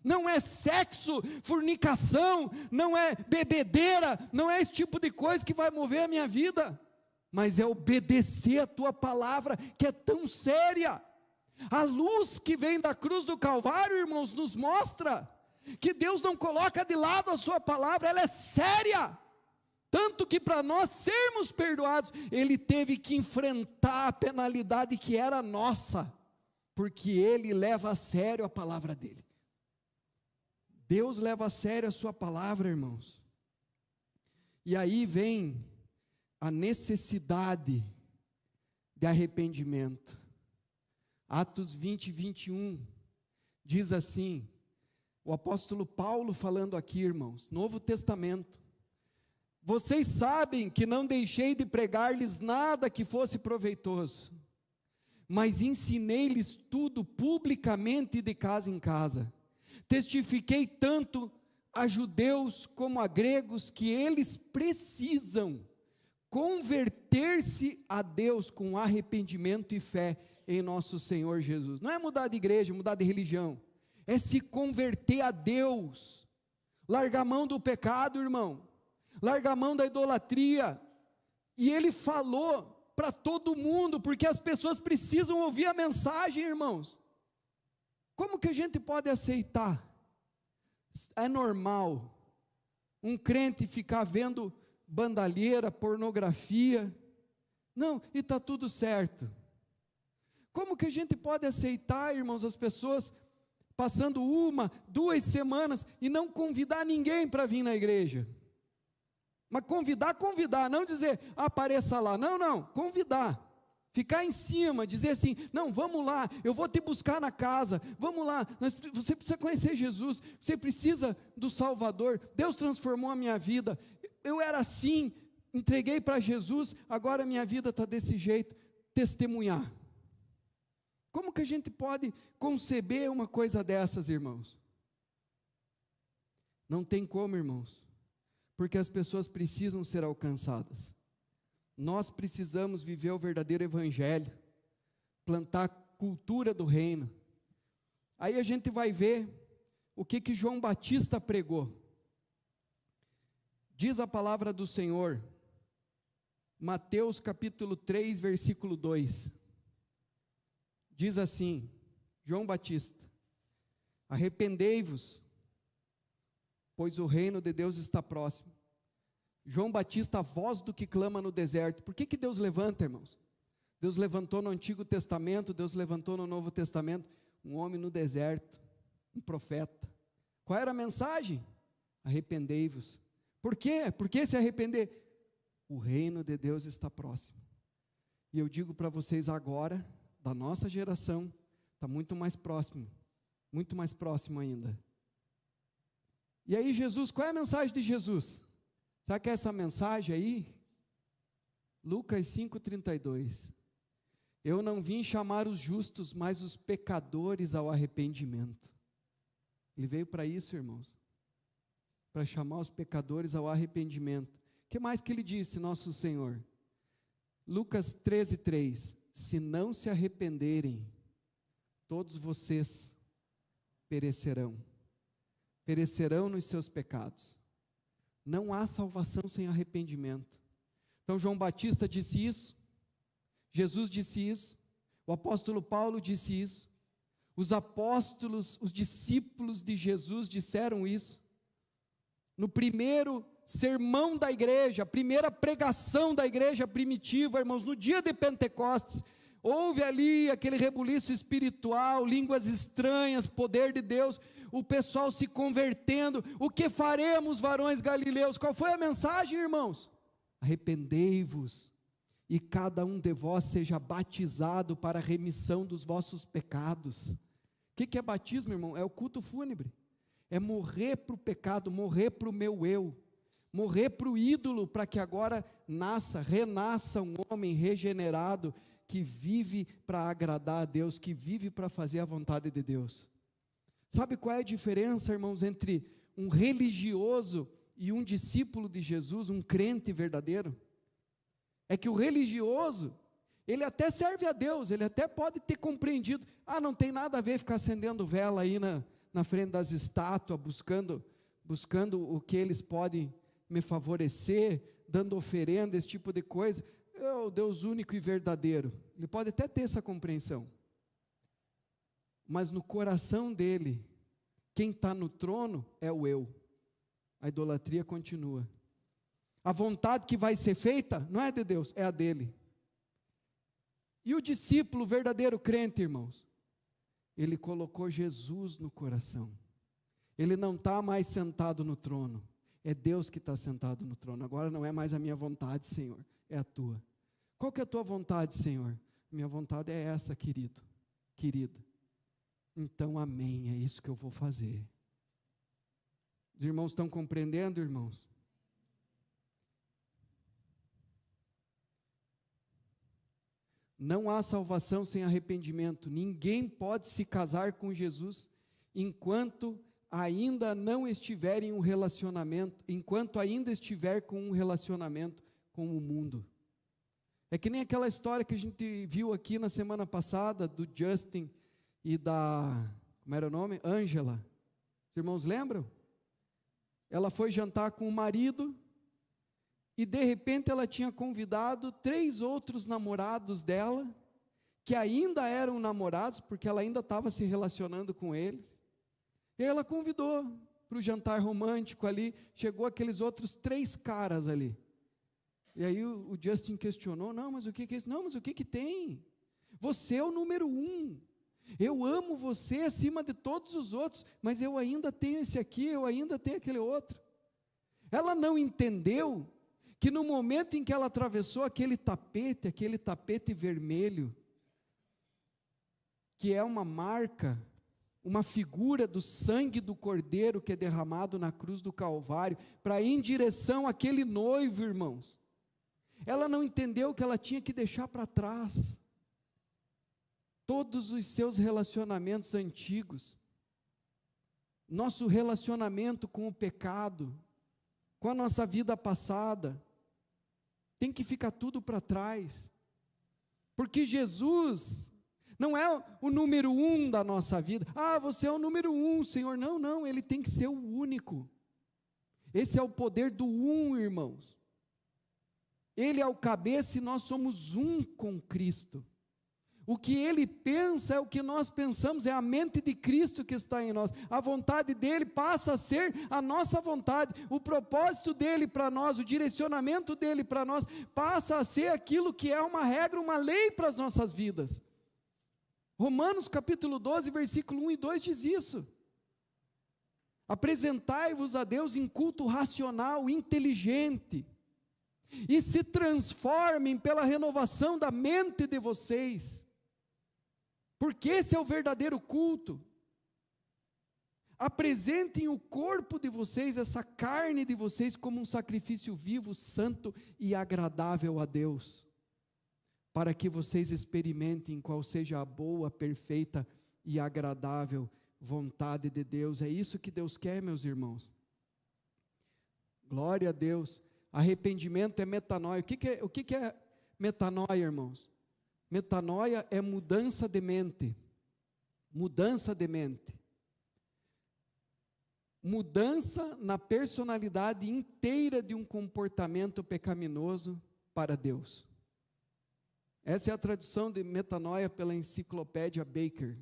Não é sexo, fornicação, não é bebedeira, não é esse tipo de coisa que vai mover a minha vida, mas é obedecer a tua palavra, que é tão séria. A luz que vem da cruz do Calvário, irmãos, nos mostra que Deus não coloca de lado a sua palavra, ela é séria, tanto que para nós sermos perdoados, Ele teve que enfrentar a penalidade que era nossa, porque Ele leva a sério a palavra dEle. Deus leva a sério a sua palavra, irmãos. E aí vem a necessidade de arrependimento. Atos 20, 21, diz assim, o apóstolo Paulo falando aqui, irmãos, Novo Testamento, vocês sabem que não deixei de pregar-lhes nada que fosse proveitoso, mas ensinei-lhes tudo publicamente de casa em casa, testifiquei tanto a judeus como a gregos que eles precisam converter-se a Deus com arrependimento e fé em nosso Senhor Jesus. Não é mudar de igreja, mudar de religião, é se converter a Deus, largar a mão do pecado, irmão, largar a mão da idolatria. E Ele falou para todo mundo, porque as pessoas precisam ouvir a mensagem, irmãos. Como que a gente pode aceitar? É normal um crente ficar vendo bandalheira, pornografia, não, e está tudo certo. Como que a gente pode aceitar, irmãos, as pessoas passando 1, 2 semanas e não convidar ninguém para vir na igreja? Mas convidar, não dizer, apareça lá, não, convidar, ficar em cima, dizer assim, não, vamos lá, eu vou te buscar na casa, vamos lá, você precisa conhecer Jesus, você precisa do Salvador, Deus transformou a minha vida, eu era assim, entreguei para Jesus, agora minha vida está desse jeito, testemunhar. Como que a gente pode conceber uma coisa dessas, irmãos? Não tem como, irmãos, porque as pessoas precisam ser alcançadas. Nós precisamos viver o verdadeiro evangelho, plantar a cultura do reino. Aí a gente vai ver o que João Batista pregou. Diz a palavra do Senhor, Mateus capítulo 3, versículo 2. Diz assim, João Batista, arrependei-vos, pois o reino de Deus está próximo. João Batista, a voz do que clama no deserto. Por que Deus levanta, irmãos? Deus levantou no Antigo Testamento, Deus levantou no Novo Testamento, um homem no deserto, um profeta. Qual era a mensagem? Arrependei-vos. Por quê? Por que se arrepender? O reino de Deus está próximo. E eu digo para vocês agora, da nossa geração, está muito mais próximo ainda. E aí Jesus, qual é a mensagem de Jesus? Sabe que é essa mensagem aí? Lucas 5,32. Eu não vim chamar os justos, mas os pecadores ao arrependimento. Ele veio para isso, irmãos, para chamar os pecadores ao arrependimento. O que mais que ele disse, nosso Senhor? Lucas 13:3, se não se arrependerem, todos vocês perecerão nos seus pecados. Não há salvação sem arrependimento. Então João Batista disse isso, Jesus disse isso, o apóstolo Paulo disse isso, os apóstolos, os discípulos de Jesus disseram isso. No primeiro sermão da igreja, a primeira pregação da igreja primitiva, irmãos, no dia de Pentecostes, houve ali aquele rebuliço espiritual, línguas estranhas, poder de Deus, o pessoal se convertendo. O que faremos, varões galileus? Qual foi a mensagem, irmãos? Arrependei-vos, e cada um de vós seja batizado para a remissão dos vossos pecados. O que é batismo, irmão? É o culto fúnebre, é morrer para o pecado, morrer para o meu eu, morrer para o ídolo, para que agora renasça um homem regenerado, que vive para agradar a Deus, que vive para fazer a vontade de Deus. Sabe qual é a diferença, irmãos, entre um religioso e um discípulo de Jesus, um crente verdadeiro? É que o religioso, ele até serve a Deus, ele até pode ter compreendido, não tem nada a ver ficar acendendo vela aí na frente das estátuas, buscando o que eles podem me favorecer, dando oferenda, esse tipo de coisa. O Deus único e verdadeiro, ele pode até ter essa compreensão, mas no coração dele, quem está no trono é o eu. A idolatria continua. A vontade que vai ser feita não é de Deus, é a dele. E o discípulo, o verdadeiro crente, irmãos, ele colocou Jesus no coração. Ele não está mais sentado no trono, é Deus que está sentado no trono. Agora não é mais a minha vontade, Senhor, é a tua. Qual que é a tua vontade, Senhor? Minha vontade é essa, querido, querida. Então, amém, é isso que eu vou fazer. Os irmãos estão compreendendo, irmãos? Não há salvação sem arrependimento. Ninguém pode se casar com Jesus enquanto ainda não estiver em um relacionamento, enquanto ainda estiver com um relacionamento com o mundo. É que nem aquela história que a gente viu aqui na semana passada, do Justin e da, como era o nome? Ângela. Os irmãos lembram? Ela foi jantar com o marido, e de repente ela tinha convidado 3 outros namorados dela, que ainda eram namorados, porque ela ainda estava se relacionando com eles, e ela convidou para o jantar romântico ali, chegou aqueles outros 3 caras ali, e aí o Justin questionou, não, mas o que é isso? Não, mas o que tem? Você é o número 1, eu amo você acima de todos os outros, mas eu ainda tenho esse aqui, eu ainda tenho aquele outro. Ela não entendeu que no momento em que ela atravessou aquele tapete vermelho, que é uma marca, uma figura do sangue do Cordeiro que é derramado na cruz do Calvário, para ir em direção àquele noivo, irmãos, ela não entendeu que ela tinha que deixar para trás todos os seus relacionamentos antigos, nosso relacionamento com o pecado, com a nossa vida passada, tem que ficar tudo para trás, porque Jesus não é o número 1 da nossa vida. Você é o número 1, Senhor. Não, Ele tem que ser o único. Esse é o poder do 1, irmãos. Ele é o cabeça e nós somos um com Cristo. O que Ele pensa é o que nós pensamos, é a mente de Cristo que está em nós. A vontade dEle passa a ser a nossa vontade. O propósito dEle para nós, o direcionamento dEle para nós, passa a ser aquilo que é uma regra, uma lei para as nossas vidas. Romanos capítulo 12, versículo 1 e 2 diz isso. Apresentai-vos a Deus em culto racional, inteligente, e se transformem pela renovação da mente de vocês, porque esse é o verdadeiro culto. Apresentem o corpo de vocês, essa carne de vocês, como um sacrifício vivo, santo e agradável a Deus. para que vocês experimentem qual seja a boa, perfeita e agradável vontade de Deus. É isso que Deus quer, meus irmãos. Glória a Deus. Arrependimento é metanoia. O que é metanoia, irmãos? Metanoia é mudança de mente. Mudança de mente. Mudança na personalidade inteira de um comportamento pecaminoso para Deus. Essa é a tradução de metanoia pela enciclopédia Baker.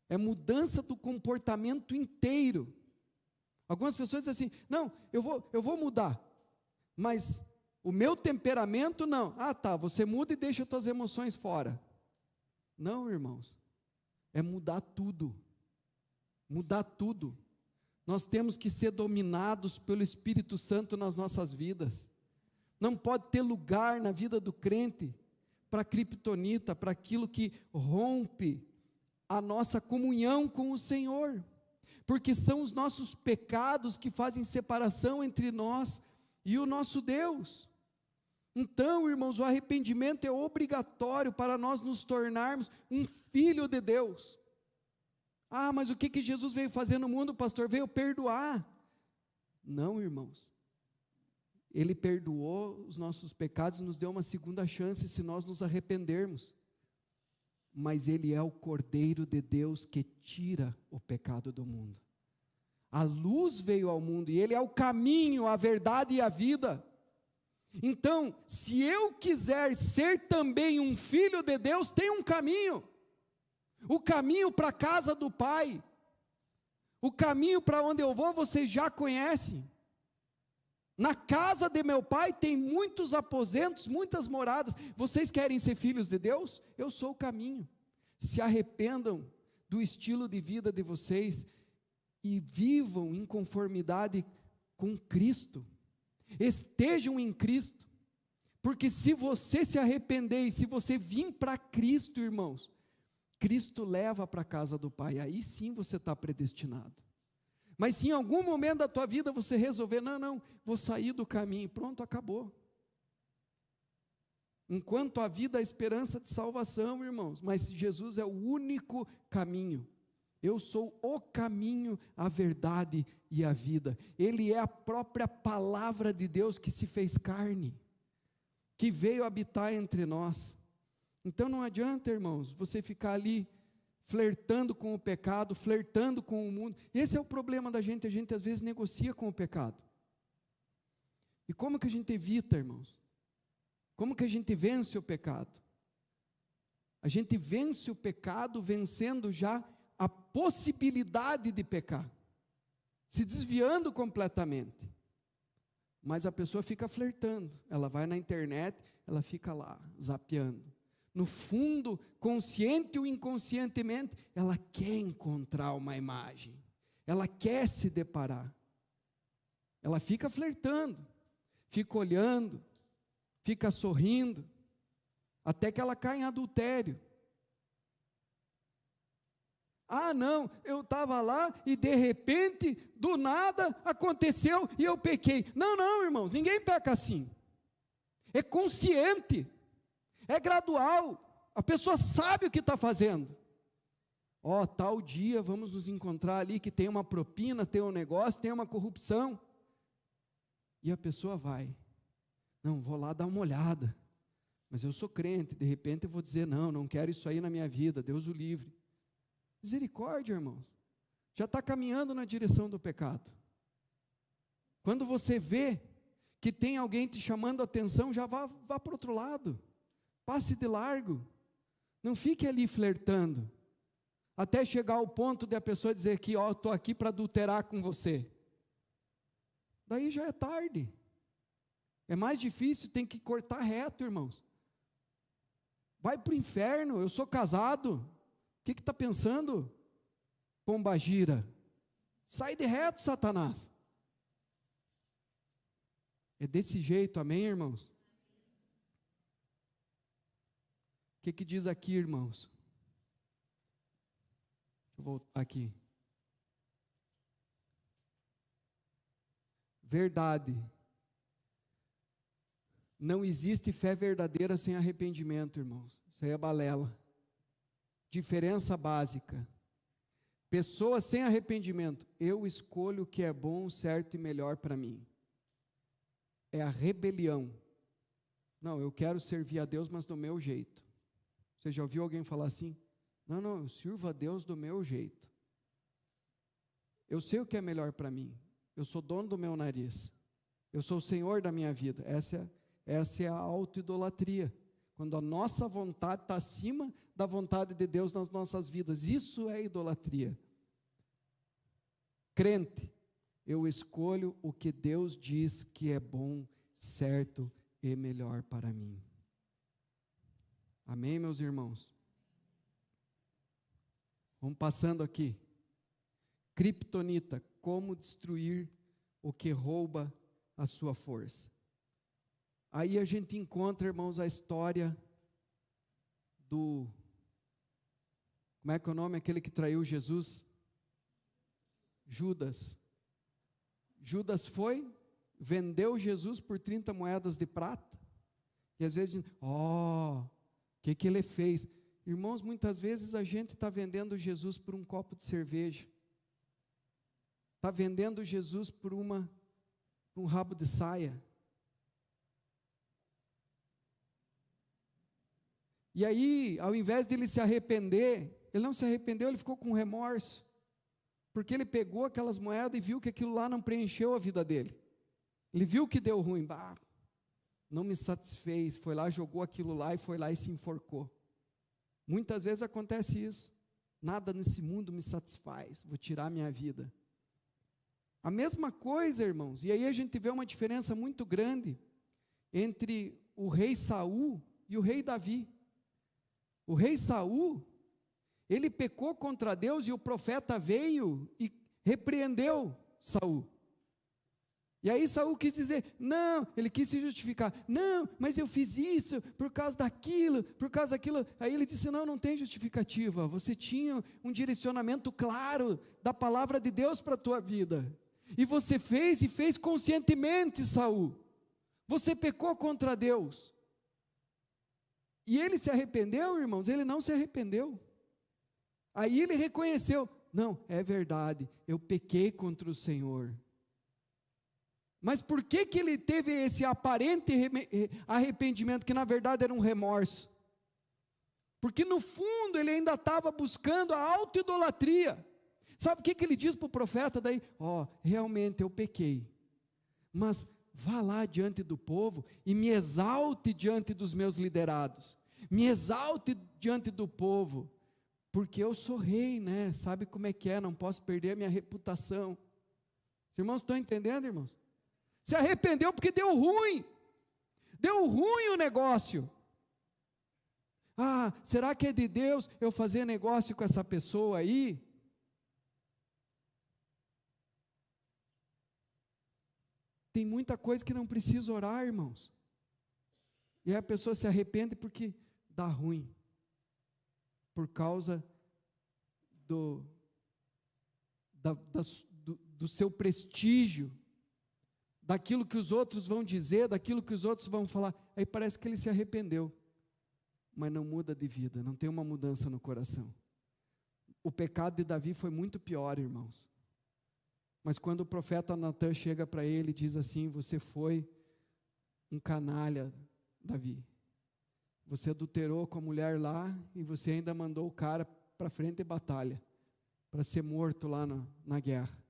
É mudança do comportamento inteiro. Algumas pessoas dizem assim, não, eu vou mudar, mas o meu temperamento não. Ah, tá, você muda e deixa as suas emoções fora. Não, irmãos, é mudar tudo. Mudar tudo. Nós temos que ser dominados pelo Espírito Santo nas nossas vidas. Não pode ter lugar na vida do crente para a criptonita, para aquilo que rompe a nossa comunhão com o Senhor, porque são os nossos pecados que fazem separação entre nós e o nosso Deus. Então, irmãos, o arrependimento é obrigatório para nós nos tornarmos um filho de Deus. Ah, mas o que Jesus veio fazer no mundo, pastor? Veio perdoar. Não, irmãos. Ele perdoou os nossos pecados e nos deu uma segunda chance se nós nos arrependermos. Mas Ele é o Cordeiro de Deus que tira o pecado do mundo. A luz veio ao mundo e Ele é o caminho, a verdade e a vida. Então, se eu quiser ser também um filho de Deus, tem um caminho. O caminho para a casa do Pai. O caminho para onde eu vou, vocês já conhecem. Na casa de meu Pai tem muitos aposentos, muitas moradas. Vocês querem ser filhos de Deus? Eu sou o caminho. Se arrependam do estilo de vida de vocês e vivam em conformidade com Cristo. Estejam em Cristo. Porque se você se arrepender e se você vir para Cristo, irmãos, Cristo leva para a casa do Pai. Aí sim você está predestinado. Mas se em algum momento da tua vida você resolver, não, vou sair do caminho, pronto, acabou. Enquanto a vida, a esperança de salvação, irmãos, mas Jesus é o único caminho. Eu sou o caminho, a verdade e a vida. Ele é a própria palavra de Deus que se fez carne, que veio habitar entre nós. Então não adianta, irmãos, você ficar ali flertando com o pecado, flertando com o mundo. Esse é o problema da gente, a gente às vezes negocia com o pecado. E como que a gente evita, irmãos? Como que a gente vence o pecado? A gente vence o pecado vencendo já a possibilidade de pecar, se desviando completamente. Mas a pessoa fica flertando, ela vai na internet, ela fica lá, zapeando. No fundo, consciente ou inconscientemente, ela quer encontrar uma imagem, ela quer se deparar. Ela fica flertando, fica olhando, fica sorrindo, até que ela cai em adultério. Ah, não, eu estava lá e de repente, do nada, aconteceu e eu pequei. Não, irmãos, ninguém peca assim. É consciente. É gradual, a pessoa sabe o que está fazendo. Tal dia vamos nos encontrar ali que tem uma propina, tem um negócio, tem uma corrupção. E a pessoa vai. Não, vou lá dar uma olhada. Mas eu sou crente, de repente eu vou dizer, não quero isso aí na minha vida, Deus o livre. Misericórdia, irmãos. Já está caminhando na direção do pecado. Quando você vê que tem alguém te chamando a atenção, já vá para o outro lado. Passe de largo, não fique ali flertando, até chegar ao ponto de a pessoa dizer que, estou aqui para adulterar com você. Daí já é tarde, é mais difícil, tem que cortar reto, irmãos. Vai para o inferno, eu sou casado, o que está pensando? Pombagira, sai de reto, Satanás. É desse jeito, amém, irmãos? O que diz aqui, irmãos? Deixa eu voltar aqui. Verdade. Não existe fé verdadeira sem arrependimento, irmãos. Isso aí é balela. Diferença básica. Pessoa sem arrependimento, eu escolho o que é bom, certo e melhor para mim. É a rebelião. Não, eu quero servir a Deus, mas do meu jeito. Você já ouviu alguém falar assim? Não, eu sirvo a Deus do meu jeito. Eu sei o que é melhor para mim. Eu sou dono do meu nariz. Eu sou o Senhor da minha vida. Essa é a autoidolatria. Quando a nossa vontade está acima da vontade de Deus nas nossas vidas. Isso é idolatria. Crente, eu escolho o que Deus diz que é bom, certo e melhor para mim. Amém, meus irmãos? Vamos passando aqui. Criptonita, como destruir o que rouba a sua força. Aí a gente encontra, irmãos, a história do, como é que é o nome, aquele que traiu Jesus? Judas. Judas foi, vendeu Jesus por 30 moedas de prata, e às vezes, o que ele fez? Irmãos, muitas vezes a gente está vendendo Jesus por um copo de cerveja, está vendendo Jesus por um rabo de saia. E aí, ao invés de ele se arrepender, ele não se arrependeu, ele ficou com remorso, porque ele pegou aquelas moedas e viu que aquilo lá não preencheu a vida dele. Ele viu que deu ruim, não me satisfez, foi lá, jogou aquilo lá e foi lá e se enforcou. Muitas vezes acontece isso. Nada nesse mundo me satisfaz, vou tirar minha vida. A mesma coisa, irmãos, e aí a gente vê uma diferença muito grande entre o rei Saul e o rei Davi. O rei Saul, ele pecou contra Deus e o profeta veio e repreendeu Saul. E aí Saul quis dizer, não, ele quis se justificar, não, mas eu fiz isso por causa daquilo. Aí ele disse, não tem justificativa, você tinha um direcionamento claro da palavra de Deus para a tua vida, e você fez e fez conscientemente, Saul, você pecou contra Deus. E ele se arrependeu, irmãos? Ele não se arrependeu. Aí ele reconheceu, não, é verdade, eu pequei contra o Senhor. Mas por que ele teve esse aparente arrependimento, que na verdade era um remorso? Porque no fundo ele ainda estava buscando a autoidolatria. Sabe o que ele diz para o profeta daí? Realmente eu pequei, mas vá lá diante do povo e me exalte diante dos meus liderados, me exalte diante do povo, porque eu sou rei, né? Sabe como é que é, não posso perder a minha reputação. Os irmãos estão entendendo, irmãos? Se arrependeu porque deu ruim o negócio. Será que é de Deus eu fazer negócio com essa pessoa aí? Tem muita coisa que não precisa orar, irmãos. E aí a pessoa se arrepende porque dá ruim, por causa do seu prestígio, daquilo que os outros vão dizer, daquilo que os outros vão falar. Aí parece que ele se arrependeu, mas não muda de vida, não tem uma mudança no coração. O pecado de Davi foi muito pior, irmãos. Mas quando o profeta Natan chega para ele e diz assim, você foi um canalha, Davi. Você adulterou com a mulher lá e você ainda mandou o cara para frente de batalha, para ser morto lá na guerra.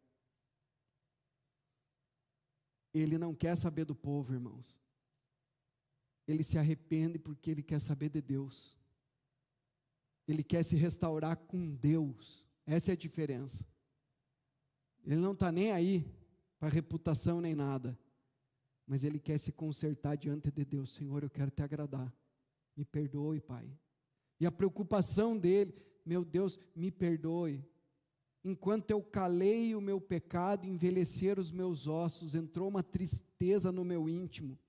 Ele não quer saber do povo, irmãos. Ele se arrepende porque ele quer saber de Deus. Ele quer se restaurar com Deus. Essa é a diferença. Ele não está nem aí para reputação nem nada, mas ele quer se consertar diante de Deus. Senhor, eu quero te agradar, me perdoe, Pai. E a preocupação dele, meu Deus, me perdoe. Enquanto eu calei o meu pecado, envelheceram os meus ossos, entrou uma tristeza no meu íntimo.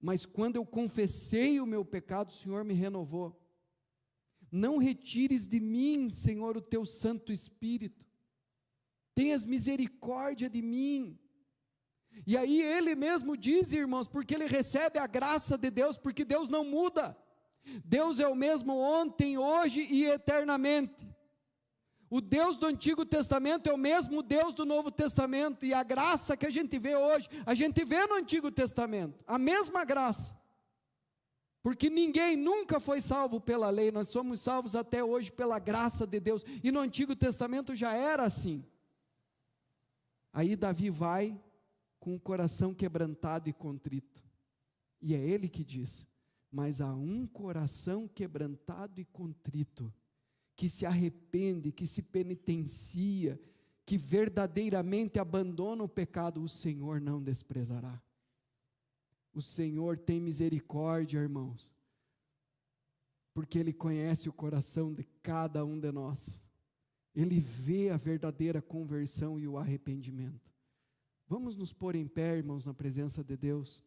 Mas quando eu confessei o meu pecado, o Senhor me renovou. Não retires de mim, Senhor, o teu Santo Espírito. Tenhas misericórdia de mim. E aí ele mesmo diz, irmãos, porque ele recebe a graça de Deus, porque Deus não muda. Deus é o mesmo ontem, hoje e eternamente. O Deus do Antigo Testamento é o mesmo Deus do Novo Testamento, e a graça que a gente vê hoje, a gente vê no Antigo Testamento, a mesma graça. Porque ninguém nunca foi salvo pela lei, nós somos salvos até hoje pela graça de Deus, e no Antigo Testamento já era assim. Aí Davi vai com o coração quebrantado e contrito, e é ele que diz: mas há um coração quebrantado e contrito, que se arrepende, que se penitencia, que verdadeiramente abandona o pecado, o Senhor não desprezará. O Senhor tem misericórdia, irmãos, porque Ele conhece o coração de cada um de nós. Ele vê a verdadeira conversão e o arrependimento. Vamos nos pôr em pé, irmãos, na presença de Deus.